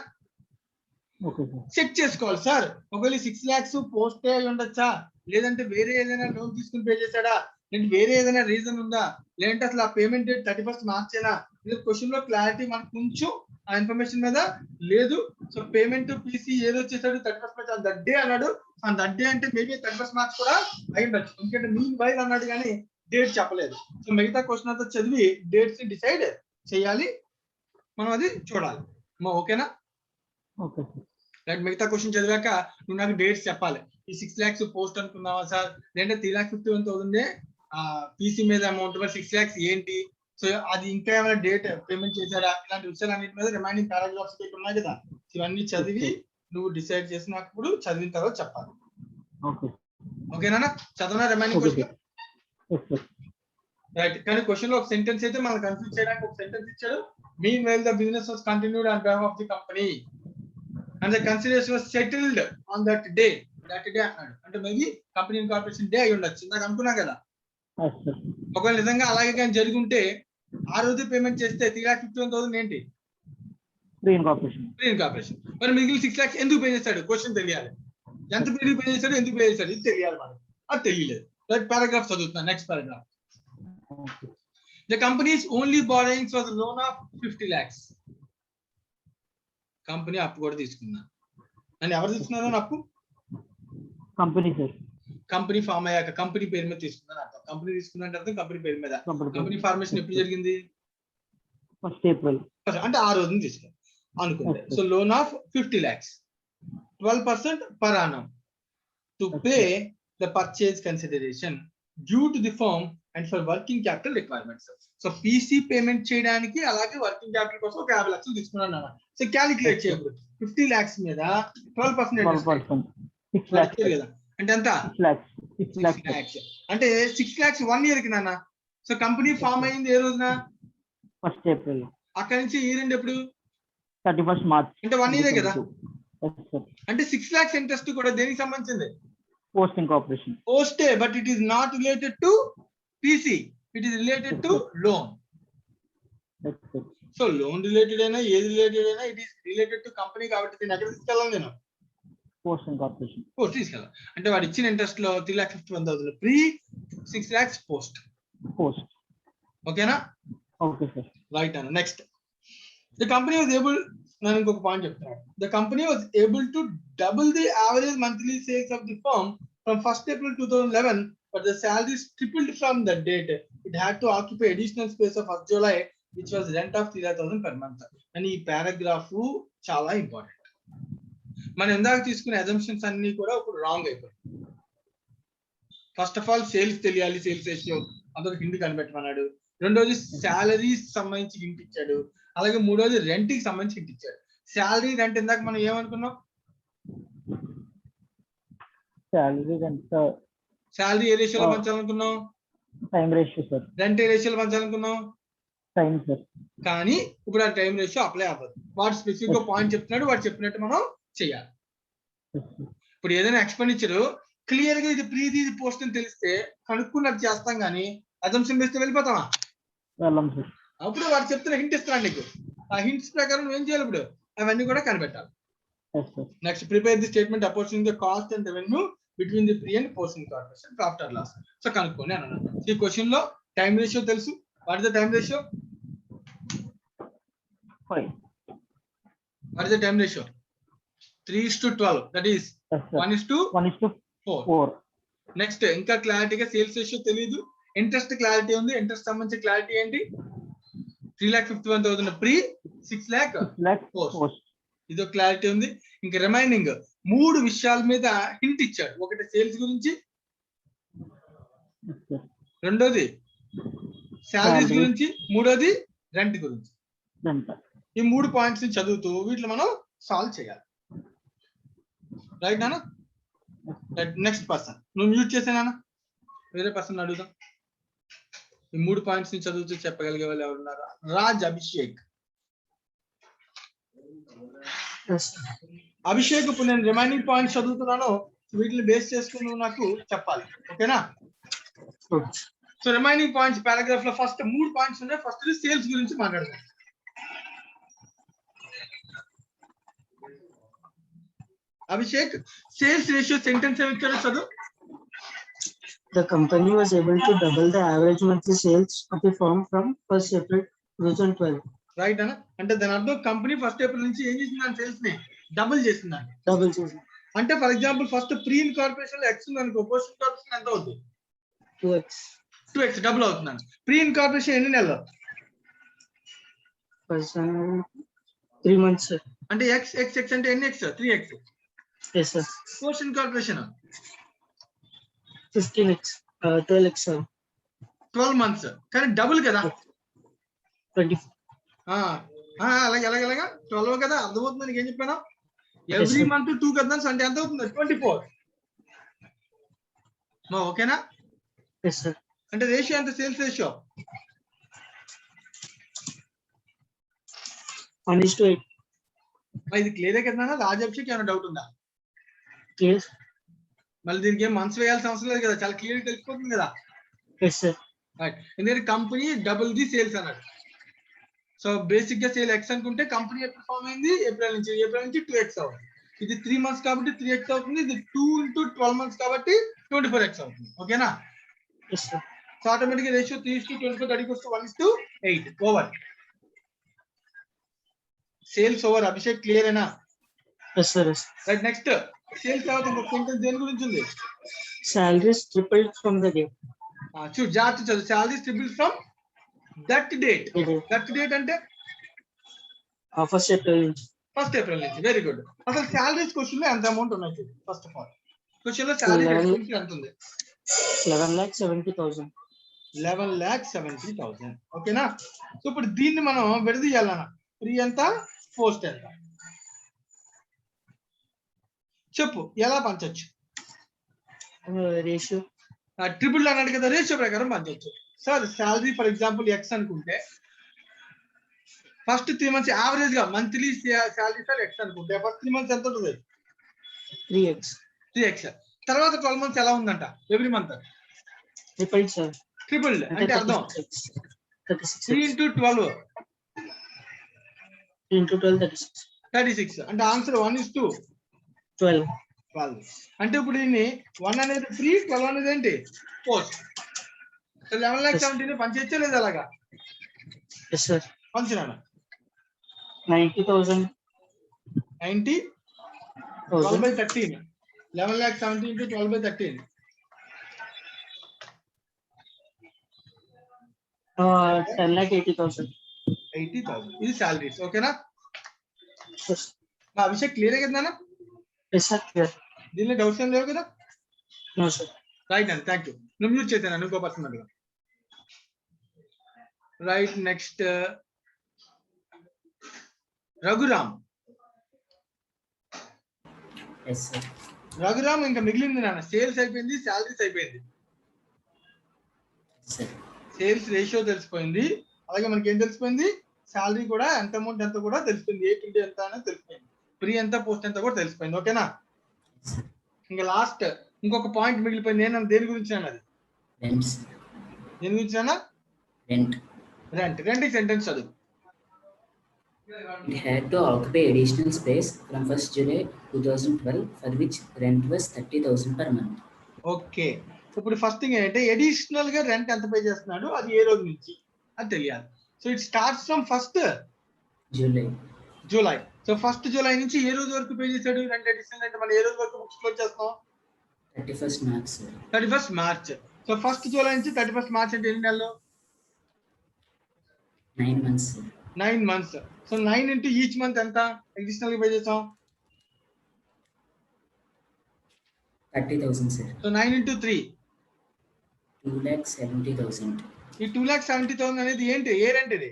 చెక్ చేసుకోవాలి సార్, ఒకవేళ 6 lakhs పోస్ట్ అయి ఉండొచ్చా, లేదంటే వేరే ఏదైనా లోన్ తీసుకుని పే చేశాడా, లేదంటే వేరే ఏదైనా రీజన్ ఉందా, లేదంటే అసలు ఆ పేమెంట్ డేట్ 31st March అయినా, క్వశ్చన్ లో క్లారిటీ మనకు కొంచెం ఆ ఇన్ఫర్మేషన్ మీద లేదు. సో పేమెంట్ పీసీ ఏదో వచ్చేసాడు 31st March దట్ డే అన్నాడు, దట్ డే అంటే మేబీ 31st March కూడా అయి ఉండొచ్చు, ఎందుకంటే మీన్ వైల్ అన్నాడు కానీ డేట్ చెప్పలేదు. సో మిగతా క్వశ్చన్ అంతా చదివి డేట్స్ డిసైడ్ చేయాలి, మనం అది చూడాలి, ఓకేనా. రైట్, మిగతా క్వశ్చన్ చదివాక నువ్వు నాకు డేట్స్ చెప్పాలి. ఈ 6 lakhs పోస్ట్ అనుకున్నావా సార్, లేదంటే 3,51,000 పీసీ మీద అమౌంట్, మరి 6 lakhs ఏంటి, సో అది ఇంకా ఏమైనా డేట్ పేమెంట్ చేశారా, ఇలాంటి విషయాలు అన్నిటి మీద రిమైనింగ్ పారాగ్రాఫ్స్ ఉన్నాయి కదా, ఇవన్నీ చదివి నువ్వు డిసైడ్ చేసినప్పుడు చదివిన తర్వాత చెప్పాలి. ఓకేనా, చదవనా రిమైనింగ్ క్వశ్చన్? రైట్, కానీ క్వశ్చన్ లో ఒక సెంటెన్స్ అయితే మనం కన్ఫ్యూజ్ చేయడానికి ఒక సెంటెన్స్ ఇచ్చాడు. Mean while the business was continued on behalf of the company and the consideration was settled on that day అన్నాడు. అంటే మేబీ కంపెనీ ఇన్కార్పొరేషన్ డే అయి ఉండొచ్చు, నాకు అనుకున్నా కదా. ఒకవేళ నిజంగా అలాగే కానీ జరిగి ఉంటే ఆ రోజు పేమెంట్ చేస్తే 3,51,000 ఏంటి, ప్రీ ఇన్కార్పొరేషన్. మరి మిగిలిన 6 lakhs ఎందుకు పే చేశాడు, క్వశ్చన్ తెలియాలి. ఎంత పే చేశాడు, ఎందుకు పే చేశాడు, ఇది తెలియాలి మనకి. అది తెలియలేదు. రైట్, పారాగ్రాఫ్ చదువుతున్నా. Next paragraph. The company's only borrowings was a loan of 50 lakhs. Company అప్పు కూడా తీసుకున్నా. అని ఎవరు తీసుకున్నారు అప్పు? Company sir. కంపెనీ ఫామ్ అయ్యాక కంపెనీ పేరు మీద తీసుకున్నాను అర్థం. కంపెనీ తీసుకున్నట్టు అర్థం కంపెనీ పేరు మీద. కంపెనీ ఫార్మేషన్ ఎప్పుడు జరిగింది? 1st April. అంటే ఆ రోజున తీసుకున్నాను అనుకుంటే. So loan of 50 lakhs, 12% per annum to pay the purchase consideration due to the firm and for working capital requirements. So PC payment చేయడానికి అలాగే వర్కింగ్ క్యాపిటల్ కోసం ఒక 50 lakhs తీసుకున్నాను. సో క్యాలిక్యులేట్ చేయప్పుడు 50 lakhs మీద 12% 6 lakhs కదా, అంటే ఎంత? 6 lakhs. అంటే 6 lakhs 1 year కి నాన్న. సో కంపెనీ ఫామ్ అయింది ఏ రోజున? 1st April. అక్కడి నుంచి ఈ రెండు ఎప్పుడు? 31st March. అంటే 1 year కదా. అంటే 6 lakhs ఇంట్రెస్ట్ కూడా దేనికి సంబంధించింది? Post incorporation. పోస్టే, but it is not related to PC, it is related to loan. So loan related అయినా ఏది రిలేటెడ్ అయినా it is related to company కాబట్టి దీన్ని ఎక్కడ తీసుకెళ్ళాలి నేను? Post incorporation. పోస్ట్ తీసుకెళ్ళాలి. అంటే వాడు ఇచ్చిన ఇంట్రెస్ట్ లో 3,51,000 ప్రీ, 6 lakhs పోస్ట్. ఓకేనా? Okay sir. రైట్ అన్న. Next, the company was able, నేను ఇంకొక పాయింట్ చెప్తున్నాను. The company was able to double the average monthly sales of the firm from 1st April 2011, but the salaries tripled from that date. It had to occupy additional space of 1st July, which was rent of 3,000 per month. అని ఈ paragraph చాలా important. మనం ఇందాక తీసుకునే assumptions అన్ని కూడా ఇప్పుడు wrong అయిపోయాయి. ఫస్ట్ ఆఫ్ ఆల్ సేల్స్ తెలియాలి, సేల్స్ రేషియో అదొక హింట్ కనిపెట్టమన్నాడు. రెండోది శాలరీస్ సంబంధించి హింట్ ఇచ్చాడు. అలాగే మూడోది రెంట్ కి సంబంధించి హింట్ ఇచ్చాడు. శాలరీ రెంట్ ఇందాక మనం ఏమనుకున్నాం? శాలరీ ఏ రేషియోలో పంచాలనుకున్నాం? Time ratio sir. రెంట్ ఏ రేషియోలో పంచాలనుకున్నాం? Time sir. కానీ ఇప్పుడు ఆ టైం రేషియో అప్లై అవ్వదు. వాడు స్పెసిఫిక్ గా పాయింట్ చెప్తున్నాడు, వాడు చెప్పినట్టు మనం చేయాలి. ఇప్పుడు ఏదైనా ఎక్స్పెండిచర్ క్లియర్ గా ఇది ప్రీది ఇది పోస్ట్ అని తెలిస్తే కనుక్కున్నట్టు చేస్తాం, కానీ అజంప్షన్ వేస్తే వెళ్ళిపోతామా? వెళ్ళం సార్. అప్పుడు వాడు చెప్తున్న హింట్ ఇస్తున్నాడు నీకు. ఆ హింట్స్ ప్రకారం నువ్వు ఏం చేయాలి? ఇప్పుడు అవన్నీ కూడా కనిపెట్టాలి. Next, prepare the statement apportioning the cost and revenue between the pre and post incorporation profit or loss. So కనుక్కోండి అని అన్నాడు. ఈ క్వశ్చన్ లో టైం రేషియో తెలుసు. What is the time ratio? What is the time ratio? 3:12. That is 1:4. Next, ఇంకా క్లారిటీగా sales ratio తెలియదు. Interest clarity ఉంది. ఇంట్రెస్ట్ సంబంధించిన క్లారిటీ ఏంటి? 3,51,000 ప్రీ, 6 lakh పోస్ట్. ఇదో క్లారిటీ ఉంది. ఇంకా రిమైనింగ్ 3 విషయాల మీద హింట్ ఇచ్చాడు. ఒకటి సేల్స్ గురించి, రెండోది శాలరీస్ గురించి, మూడోది రెంట్ గురించి. ఈ 3 పాయింట్స్ ని చదువుతూ వీటిలో మనం సాల్వ్ చేయాలి. రైట్ నాన్న? నెక్స్ట్ పర్సన్, నువ్వు మ్యూట్ చేసానా? వేరే పర్సన్ అడుగుదాం. ఈ 3 పాయింట్స్ ని చదువుతూ చెప్పగలిగే వాళ్ళు ఎవరున్నారా? రాజ్ అభిషేక్. అభిషేక్, ఇప్పుడు నేను రిమైనింగ్ పాయింట్స్ చదువుతున్నాను, వీటిని బేస్ చేసుకుని నువ్వు నాకు చెప్పాలి. ఓకేనా? సో రిమైనింగ్ పాయింట్స్ పారాగ్రాఫ్ లో ఫస్ట్ 3 పాయింట్స్ ఉన్నాయి. ఫస్ట్ సేల్స్ గురించి మాట్లాడదాం. అభిషేక్, సేల్స్ రేషియో సెంటెన్స్ ఏమి ఇచ్చారో చదువు. The company was able to double the average monthly sales of the firm from 1st April 2012. Right అన్న? అంటే దాని అర్థం కంపెనీ 1st April నుంచి ఏం చేసిందని సేల్స్ ని డబుల్ చేసిందండి. Double చేసింది. అంటే for example first pre incorporation లో ఎక్స్ ఉందనుకో, పోస్ట్ ఇన్కార్పొరేషన్ ఎంత అవుతుంది? 2x డబుల్ అవుతుందండి. ప్రీ ఇన్కార్పొరేషన్ ఎన్ని నెలలు? 3 months. అంటే ఎక్స్ ఎక్స్ ఎక్స్ అంటే ఎన్ని X 3x. Yes, sir. Post incorporation 15x, 12x, sir. 12 months కానీ డబుల్ కదా. 24. అలాగే 12 కదా, అర్థమవుతుంది నీకు ఏం చెప్పాను. Every sir. మంత్ 2 కదా, అంటే ఎంత అవుతుంది 24. ఓకేనా. Yes, sir. అంటే రేషియో ఎంత, సేల్స్ రేషియో 1:8. ఇది క్లియర్ కదా. రాజ్ అభిషేక్ ఏమైనా డౌట్ ఉందా? Yes. మళ్ళీ దీనికి ఏం మనసు వేయాల్సిన అవసరం లేదు కదా, చాలా క్లియర్ తెలిసిపోతుంది కదా. Yes, sir. రైట్. ఎందుకంటే కంపెనీ డబుల్ ది సేల్స్ అన్నాడు. సో బేసిక్ గా సేల్ ఎక్స్ అనుకుంటే కంపెనీ ఎప్పుడు ఫామ్ అయింది, ఏప్రిల్ నుంచి 2x అవుతుంది. ఇది 3 months కాబట్టి 3x అవుతుంది. ఇది 2 into 12 months కాబట్టి 24x అవుతుంది. ఓకేనా. Yes, sir. So automatic ratio 3:24 that equals to 1:8 over. Sales over. Abhishek clear ఏనా? Yes, sir. Yes. Right. Next sales తర్వాత ఇంకొక సెంటెన్స్ దేని గురించి ఉంది? Salaries tripled from the date. చూడు జాగ్రత్త చదువు. Salaries triple from that date. Mhm. That date అంటే 1st April. 1st April నుంచి. Very good. అసలు సాలరీస్ క్వశ్చన్ లో ఎంత అమౌంట్ ఉన్నాయి? ఫస్ట్ ఆఫ్ ఆల్ క్వశ్చన్ లో సాలరీ ఎంత ఉంది? 11,70,000. 11,70,000. ఓకేనా. సో ఇప్పుడు దీన్ని మనం విడదీయాలన్న. ప్రీ ఎంత, పోస్ట్ ఎంత చెప్పు, ఎలా పంచొచ్చు? Ratio. ట్రిపుల్ అన్నాడు కదా, రేషియో ప్రకారం పంచొచ్చు. Sir salary for example X అనుకుంటే ఫస్ట్ 3 months యావరేజ్ గా మంత్లీ సాలరీ సార్ ఎక్స్ అనుకుంటే ఫస్ట్ 3 months ఎంత ఉంటుంది? 3x. 3x. తర్వాత 12 months ఎలా ఉందంట? Every month Tripled, sir. Triple అంటే అర్థం 36. 3 into 12 3 into 12, 36. 36. అంటే ఆన్సర్ 1:12. 12. అంటే ఇప్పుడు దీన్ని 1 అనేది ఫ్రీ, 12 అనేది ఏంటి, పోస్ట్. సో 11,70,000 పంచొచ్చా లేదా? అలాగా Yes, sir. పంచున్నాను. 90,000. 90 12/13. 11,70,000 into 12/13. 10,80,000. 80,000. ఇది సాలరీస్. ఓకేనా. Yes. మా అభిషేక్ క్లియర్ కదా? Yes, sir. Clear. దీనిలో డౌట్స్ ఏం లేవు కదా? No, sir. రైట్ అండి, థ్యాంక్ యూ. నువ్వు మ్యూట్ చేశాను ఇంకో పర్సన్ అడిగా. Right. Next Raghuram. Yes, sir. Raghuram ఇంకా మిగిలింది నాన్న. సేల్స్ అయిపోయింది, సాలరీస్ అయిపోయింది. Sir. సేల్స్ రేషియో తెలిసిపోయింది, అలాగే మనకి ఏం తెలిసిపోయింది, సాలరీ కూడా ఎంత అమౌంట్ ఎంత కూడా తెలిసిపోయింది, ఏ ఎంత అనేది తెలిసిపోయింది, ప్రీ ఎంత పోస్ట్ ఎంత కూడా తెలిసిపోయింది. ఓకేనా. ఇంకా లాస్ట్ ఇంకొక పాయింట్ మిగిలిపోయింది. నేను దేని గురించి అన్నది? Rent, sir. దేని గురించి అన్నా? Rent. రెంట్ సెంటెన్స్ చదువు. It had to occupy additional space from 1st July 2012 for which rent was 30,000 per month. Okay. ఇప్పుడు ఫస్ట్ థింగ్ ఏంటంటే అడిషనల్ గా రెంట్ ఎంత పే చేస్తున్నాడు, అది ఏ రోజు నుంచి అది తెలియాలి. So it starts from 1st July. So 1st July నుంచి ఏ రోజు వరకు పే చేశాడు రెంట్? అడిషనల్ అంటే మనం ఏ రోజు వరకు బుక్స్ క్లోజ్ చేస్తాం? 31st March, sir. 31st March. So 1st July నుంచి 31st March అంటే ఎన్ని నెలలు? 9 months, sir. 9 months. So 9 into each month ఎంత అడిషనల్ గా పే చేస్తాం? 30,000, sir. So 9 into 3 2,70,000. ఈ 2,70,000 అనేది ఏంటి, ఏ రెంట్ ఇది?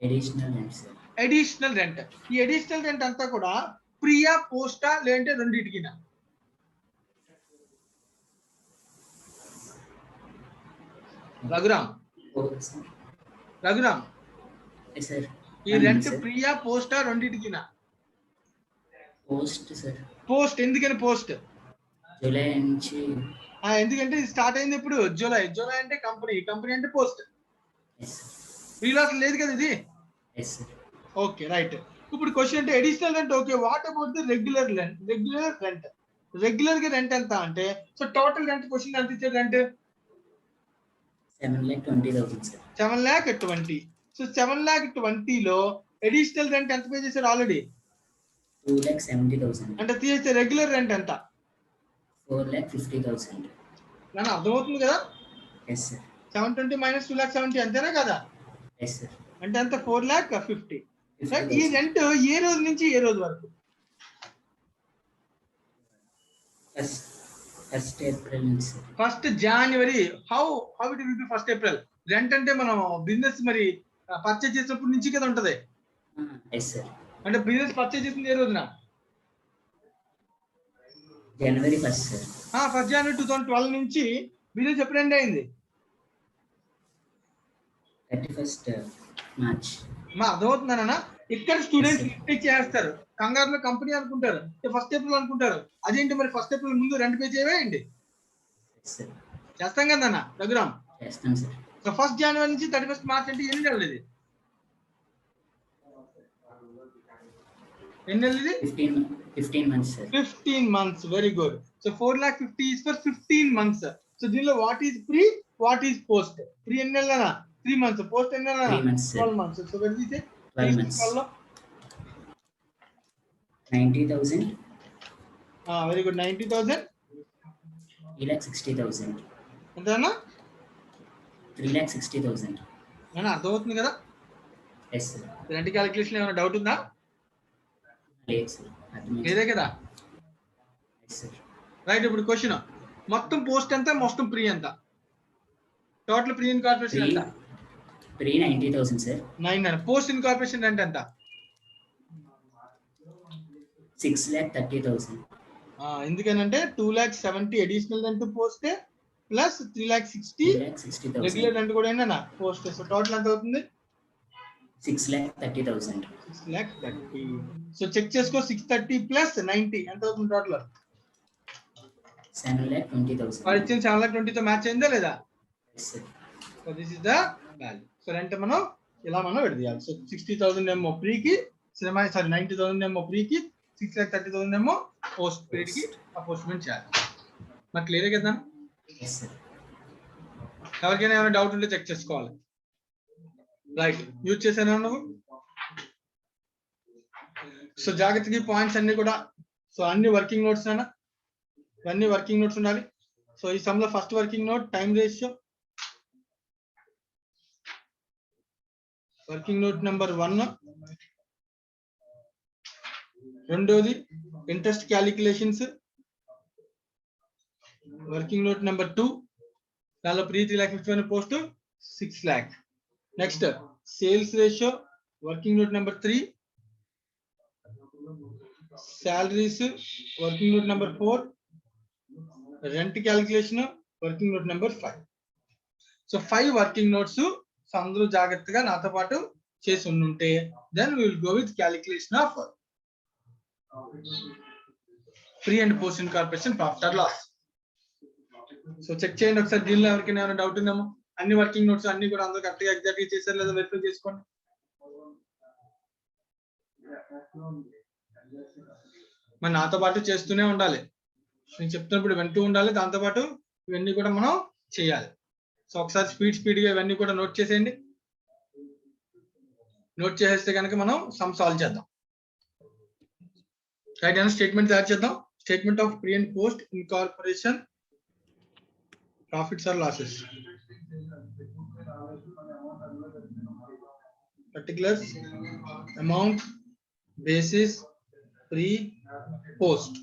Additional rent, sir. Additional rent. ఈ అడిషనల్ రెంట్ అంతా కూడా ప్రియా పోస్టా లేదంటే రెండింటికినా? Raghuram. Oh, sir. Raghuram, Yes, sir. ఈ రెంట్ ప్రియా పోస్టా రెండింటికినా? Post, sir. పోస్ట్. ఎందుకని పోస్ట్? July నుంచి. ఎందుకంటే ఇది స్టార్ట్ అయింది ఇప్పుడు జూలై. జూలై అంటే కంపెనీ అంటే పోస్ట్. Yes, sir. ఫ్రీలాన్స్ లేదు కదా ఇది. Yes, sir. Okay right. ఇప్పుడు క్వశ్చన్ అంటే additional rent okay, what about the regular rent? Regular గా రెంట్ ఎంత అంటే, సో టోటల్ రెంట్ క్వశ్చన్ ఎంత ఇచ్చారు? Rent 7,20,000, sir. 7,20,000. సో 7,20,000 లో అడిషనల్ రెంట్ ఎంత పే చేశారు ఆల్రెడీ? 2,70,000. అంటే తీసేస్తే రెగ్యులర్ రెంట్ ఎంత? 4,50,000. నన్ను అర్థమవుతుంది కదా? Yes, sir. 720 minus 2,70,000 అంతేనా కదా? Yes, sir. అంటే ఎంత? 4,50,000. రైట్. ఈ రెంట్ ఏ రోజు నుంచి ఏ రోజు వరకు? ఫస్ట్ ఏప్రిల్ నుంచి sir. 1st January. How it will be 1st April? Rent అంటే మనం బిజినెస్ మరి పర్చేజ్ చేసినప్పటి నుంచి కదా ఉంటది. Yes sir. అంటే బిజినెస్ పర్చేజ్ చేసింది ఏ రోజున? జనవరి 1st సార్. 1st January 2012 నుంచి బిజినెస్ ఎప్పుడు ఎండ్ అయింది? 31st March. మా అర్థమవుతుందన్నా? ఇక్కడ స్టూడెంట్స్ పే చేస్తారు, కంగారులో కంపెనీ అనుకుంటారు, 1st April అనుకుంటారు. అదేంటి మరి 1st April ముందు రెంట్ పే చేయవేయండి? చేస్తాం కదన్నా రఘురామ్? చేస్తాం సార్. సో 1st January నుంచి 31st March అంటే ఎన్ని నెలలు ఇది? ఎన్ని నెలలు ఇది? 15 months సార్. 15 months. Very good. So 4,50,000 is for 15 months. So దీనిలో what is pre, what is post? Pre ఎన్ని నెలలనా? 3 months. పోస్ట్ ఎన్ని నెలలనా? 3 months sir. 12 months. So very easy. 12 months. 90,000. Very good. 90,000. 3,60,000. ఎంతనా? 3,60,000. నేను అర్థమవుతుంది కదా? Yes sir. రెంట్ క్యాలిక్యులేషన్ ఏమైనా డౌట్ ఉందా? లేదు సార్. అర్థమైంది. లేదే కదా? Yes sir. రైట్. ఇప్పుడు క్వశ్చన్, మొత్తం పోస్ట్ ఎంత, మొత్తం ప్రీ ఎంత? టోటల్ ప్రీ ఇన్కార్పొరేషన్ ఎంత? Pre 90,000 sir. 9. Post incorporation rent ఎంత? 6,30,000. ఎందుకనంటే 2,70,000 additional rent post plus 3,60,000 3,60,000. Regular rent కూడా ఏంటన్నా పోస్ట్. సో టోటల్ ఎంత అవుతుంది? 6,30,000. 6,30,000. సో చెక్ చేసుకో. 630 ప్లస్ 90 ఎంత అవుతుంది టోటల్? 7,20,000. వాళ్ళు ఇచ్చిన 7,20,000తో మ్యాచ్ అయిందా లేదా? Yes sir. So this is the value. So rent మనం ఇలా మనం విడదీయాలి. సో 60,000 ఏమో ప్రీకి, 90,000 ఏమో ప్రీకి, 6,30,000 ఏమో పోస్ట్ పీరియడ్ కి అపోస్ట్మెంట్ చేయాలి. మరి క్లియర్ కదా? Yes sir. ఎవరికైనా ఏమైనా డౌట్ ఉంటే చెక్ చేసుకోవాలి. రైట్. యూజ్ చేశాను నువ్వు. సో జాగ్రత్తగా పాయింట్స్ అన్ని కూడా, సో అన్ని వర్కింగ్ నోట్స్ అయినా ఇవన్నీ వర్కింగ్ నోట్స్ ఉండాలి. సో ఈ సమ్ లో first working note time ratio, working note number 1. రెండోది interest calculations, working note number 2. దానిలో pre 3,50,000 post 6 lakh. Next sales ratio, working note number 3. salaries, working note number 4. Rent calculation, working note number 5. So 5 working notes. So అందరూ జాగ్రత్తగా నాతో పాటు చేసి ఉంటే then we will go with calculation of pre and post incorporation profit or loss. So check చేయండి ఒకసారి. దీనిలో ఎవరికైనా ఏమైనా డౌట్ ఉందేమో? అన్ని వర్కింగ్ నోట్స్ అన్ని కూడా అందరూ కరెక్ట్ గా ఎగ్జాక్ట్ గా చేశారు లేదా వెరిఫై చేసుకోండి. మరి నాతో పాటు చేస్తూనే ఉండాలి. నేను చెప్తున్నప్పుడు వింటూ ఉండాలి, దాంతో పాటు ఇవన్నీ కూడా మనం చేయాలి. సో ఒకసారి స్పీడ్ గా ఇవన్నీ కూడా నోట్ చేసేయండి. నోట్ చేసేస్తే కనుక మనం సమ్ సాల్వ్ చేద్దాం. రైట్ అయినా స్టేట్మెంట్ తయారు చేద్దాం. Statement of pre and post incorporation profits are losses. particulars, amount, basis, pre, post.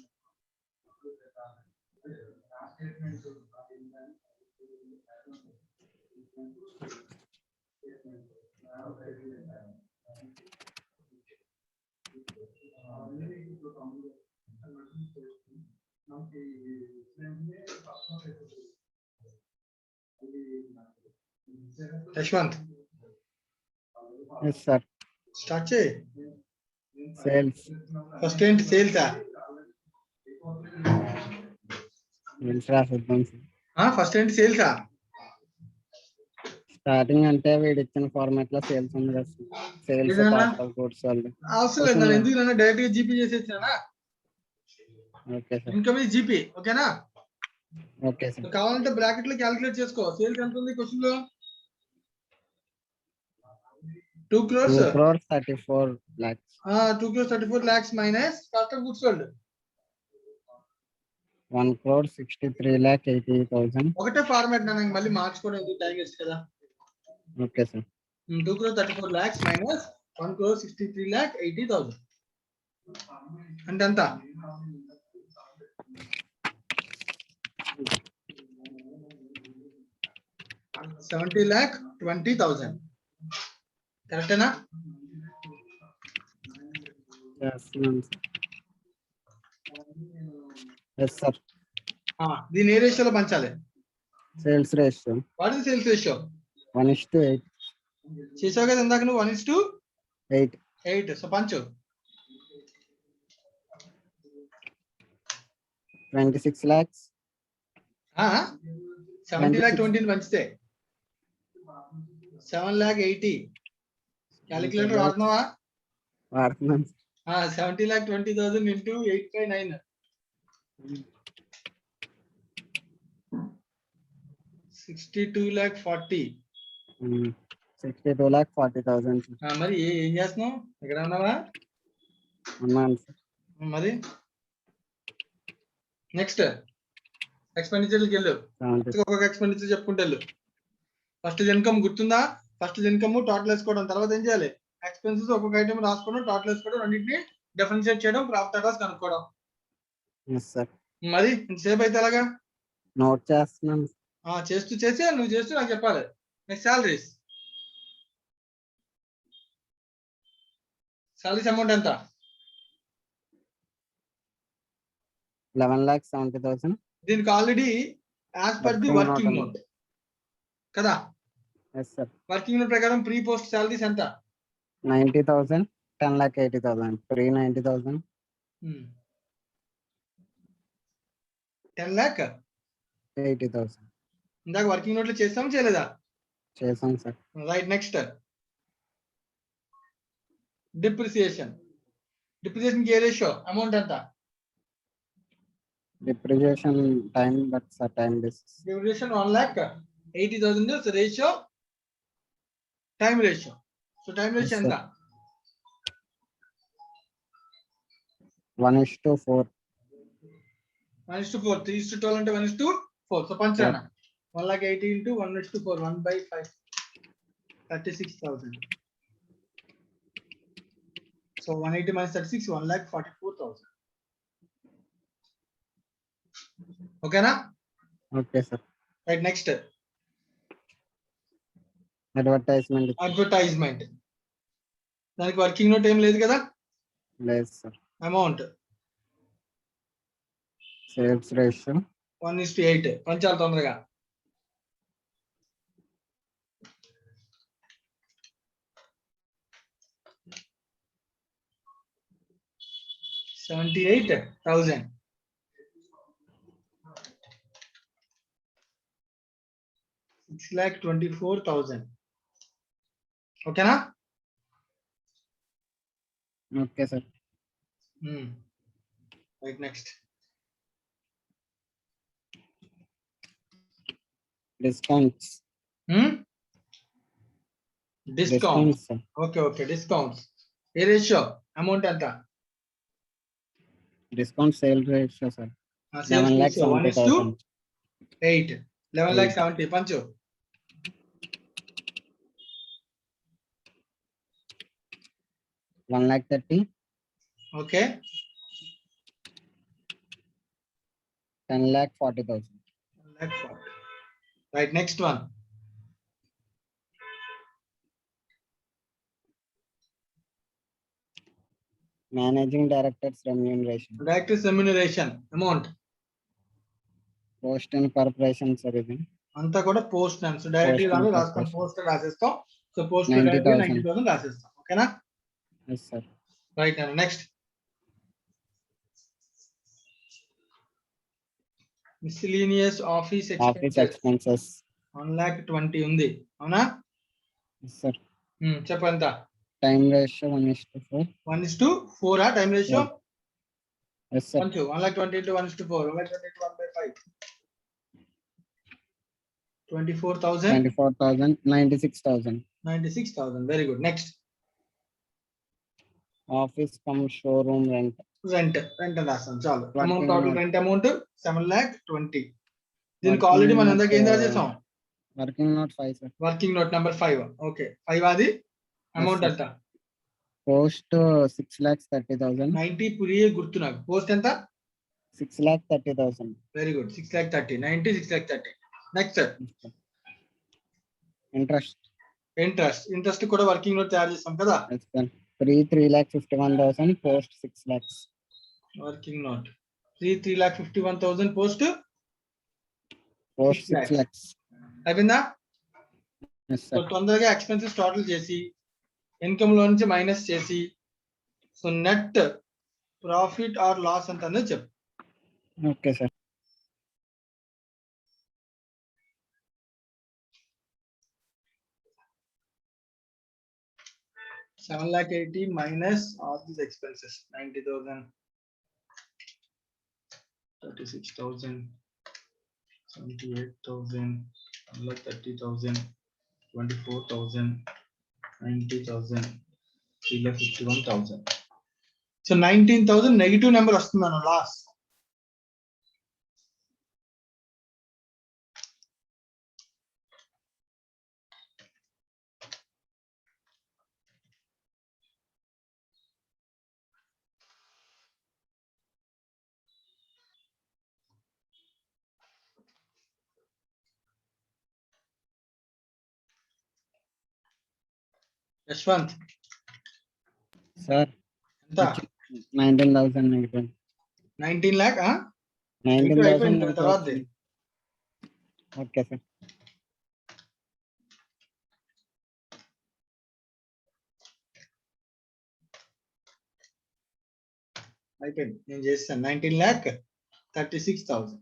Yashwant. Yes, sir. Start చేయి. Sales. ఫస్ట్ ఏంటి సేల్స్? Sales రాసిద్దాం సార్. ఫస్ట్ ఏంటి సేల్సా? స్టార్టింగ్ అంటే వీడు ఇచ్చిన ఫార్మాట్ లో సేల్స్ ఉంది కదా sir. Sales cost of goods వాళ్ళు. అవసరం లేదు, నేను ఎందుకు నన్ను డైరెక్ట్ గా జీపీ చేసేసానా? Okay sir. Income is GP. ఓకేనా? Okay sir. కావాలంటే బ్రాకెట్ లో క్యాలిక్యులేట్ చేసుకో. సేల్స్ ఎంత ఉంది క్వశ్చన్ లో? 2 crores. 2 crores 34 lakhs. 2 crores 34 lakhs minus cost of goods sold. 1 crore 63,80,000. ఒకటే ఫార్మాట్ నా మళ్ళీ మార్చుకోవడం ఇది టైం వేస్ట్ కదా. Okay sir. 2 crores 34 lakhs minus 1,63,80,000 అంటే ఎంత? $70,20,000 కరెక్టేనా? Yes sir. దీని ఏ రేషియోలో పంచాలి? Sales ratio what is sales ratio? 1:8. చేసావు కదా ఇందాక నువ్వు 1:8. 8. సో పంచు. 26 lakhs. 70,20,000 పంచితే 7,80,000. క్యాలిక్యులేటర్ వాడుతున్నావా? వాడుతున్నాను. 70,20,000 into 8/9. 62,40,000. 62,40,000. మరి ఏం చేస్తున్నావు? ఇక్కడ ఉన్నావా? ఉన్నాను సార్. మరి నెక్స్ట్ ఎక్స్పెండిచర్కి వెళ్ళు. ఒక్కొక్క ఎక్స్పెండిచర్ చెప్పుకుంటే వెళ్ళు. ఫస్ట్ ఇన్కమ్ గుర్తుందా? ఫస్ట్ ఇన్కమ్ టోటల్ వేసుకోవడం, తర్వాత ఏం చేయాలి? ఎక్స్పెన్సెస్ ఒక్కొక్క ఐటమ్ రాసుకోవడం, టోటల్ వేసుకోవడం, రెండింటిని డిఫరెన్షియేట్ చేయడం, ప్రాఫిట్ అండ్ లాస్ కనుక్కోవడం. మరి ఇంతసేపు అయితే ఎలాగా? నోట్ చేస్తున్నాను. చేస్తూ నువ్వు చేస్తూ నాకు చెప్పాలి. నెక్స్ట్ సాలరీస్ అమౌంట్ ఎంత? 11,70,000. దీనికి already as per the working note కదా? వర్కింగ్ నోట్ ప్రకారం ప్రీ పోస్ట్ సాలరీస్ ఎంత? 90,000, 10,80,000. Pre 90,000. 10,80,000. ఇందాక వర్కింగ్ నోట్ లో చేస్తాం చేయలేదా? చేసాం సార్. రైట్. నెక్స్ట్ డిప్రిసియేషన్ ఏ రేషియో? అమౌంట్ ఎంత? Depreciation time, but sir, time basis. Depreciation 1,80,000 is ratio, time ratio. So time ratio ఎంత? 1:4. 1:4. 3:12 అంటే 1:4. సో పంచానా 1,80,000 into 1:4, 1/5, 36,000. So 180 minus 36, 1,44,000. ఓకేనా? Okay sir. Right. Next advertisement. దానికి వర్కింగ్ నోట్ ఏం లేదు కదా? లేదు సార్. Amount sales ratio 1:8. పంచాలి తొందరగా. $78,000. 6,24,000. ఓకేనా? Okay sir. Right. Next discounts. Discounts. Okay. Discounts ఏ రేషియో? అమౌంట్ ఎంత? Discount sale ratio sir 11,70,000. 11,70,000 పంచు. 1,30,000. Okay. 10,40,000. 1,40,000. Right. Next one managing directors remuneration. Directors remuneration amount. Post incorporation sir ఇది అంతా కూడా post names directly రాస్తాం. Post రాసేస్తాం. So post 90,000 రాసేస్తాం. ఓకేనా? Yes sir. Right. Next miscellaneous office expenses 1,20,000 ఉంది. అవునా? Yes sir. చెప్పంత? Time ratio 1:4. 1:4 time ratio? Yes sir. 1,20,000 into 1:4, 1,20,000 into 1/5, 24,000. 96,000. 96,000. Very good. Next. Office cum showroom rent. Rent and రాస్తాం చాలు. Amount total rent amount 7,20,000. దీనికి already మనం ఎందాక ఏం రాసేసాం? Working note 5 sir. Working note number 5. Okay. 5 అది amount ఎంత? పోస్ట్ 6,30,000. 90 పురియే గుర్తు నాకు. పోస్ట్ ఎంత? 6,30,000. Very good. 6,30,000. 90 6,30,000. Next interest interest కూడా వర్కింగ్ నోట్ తయారు చేస్తాం కదా. Pre 3,51,000. Post 6 lakhs. Working note 3,51,000 post post 6 6 lakhs. అయిపోయిందా? Yes, so sir. తొందరగా ఎక్స్పెన్సెస్ టోటల్ చేసి ఇన్కమ్ లో నుంచి మైనస్ చేసి so net profit or loss ఎంత అనేది చెప్పు. Okay, sir. $7,80,000 minus all these expenses. 90,000, 36,000, 78,000, 30,000, 24,000, 90,000, 3,51,000. So 19,000 negative number వస్తుందన్న లాస్. యశ్వంత్ Sir, ఎంత? 19,000 negative. 19 lakh 19,000 అయిపోయింది తర్వాత. Okay, sir. అయిపోయింది, నేను చేస్తాను. 19,36,000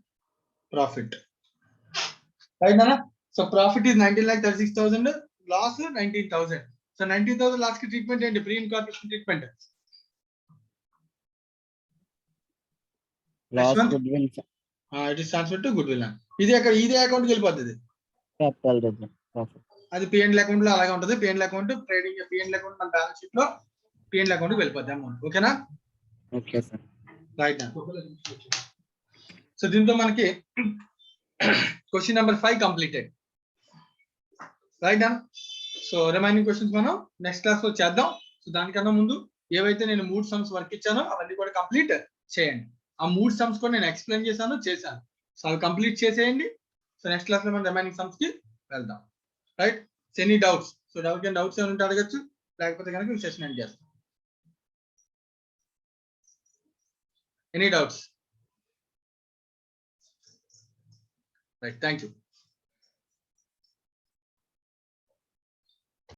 ప్రాఫిట్ రైట్ అన్న. So profit is 19,36,000, loss 19,000. సో 19,000 లాస్ కి ట్రీట్మెంట్ ఏంటి? Pre incorporation treatment. Loss Yashwant? goodwill, sir. It is transfer to goodwill. ఇది అక్కడ ఇదే అకౌంట్ కి వెళ్ళిపోతుంది. Capital reserve. Profit. అది పిఎన్ఎల్ అకౌంట్ లో అలాగే ఉంటుంది. PNL account trading, PNL account మన బ్యాలెన్స్ షీట్ లో పిఎన్ఎల్ అకౌంట్ కి వెళ్ళిపోద్ది అమౌంట్. ఓకేనా? Okay, sir. రైట్. సో దీంతో మనకి question number 5 completed. Right. So remaining questions మనం నెక్స్ట్ క్లాస్ లో చేద్దాం. సో దానికన్నా ముందు ఏవైతే నేను 3 సమ్స్ వర్క్ ఇచ్చానో అవన్నీ కూడా కంప్లీట్ చేయండి. ఆ 3 సమ్స్ కూడా నేను ఎక్స్ప్లెయిన్ చేశాను. సో అవి కంప్లీట్ చేసేయండి. సో నెక్స్ట్ క్లాస్ లో మనం రిమైనింగ్ సమ్స్ కి వెళ్దాం. Right. Any doubts? So doubts ఏమైనా ఉంటే అడగచ్చు, లేకపోతే కనుక సెషన్ ఎండ్ చేస్తాం. Any doubts? Right, thank you.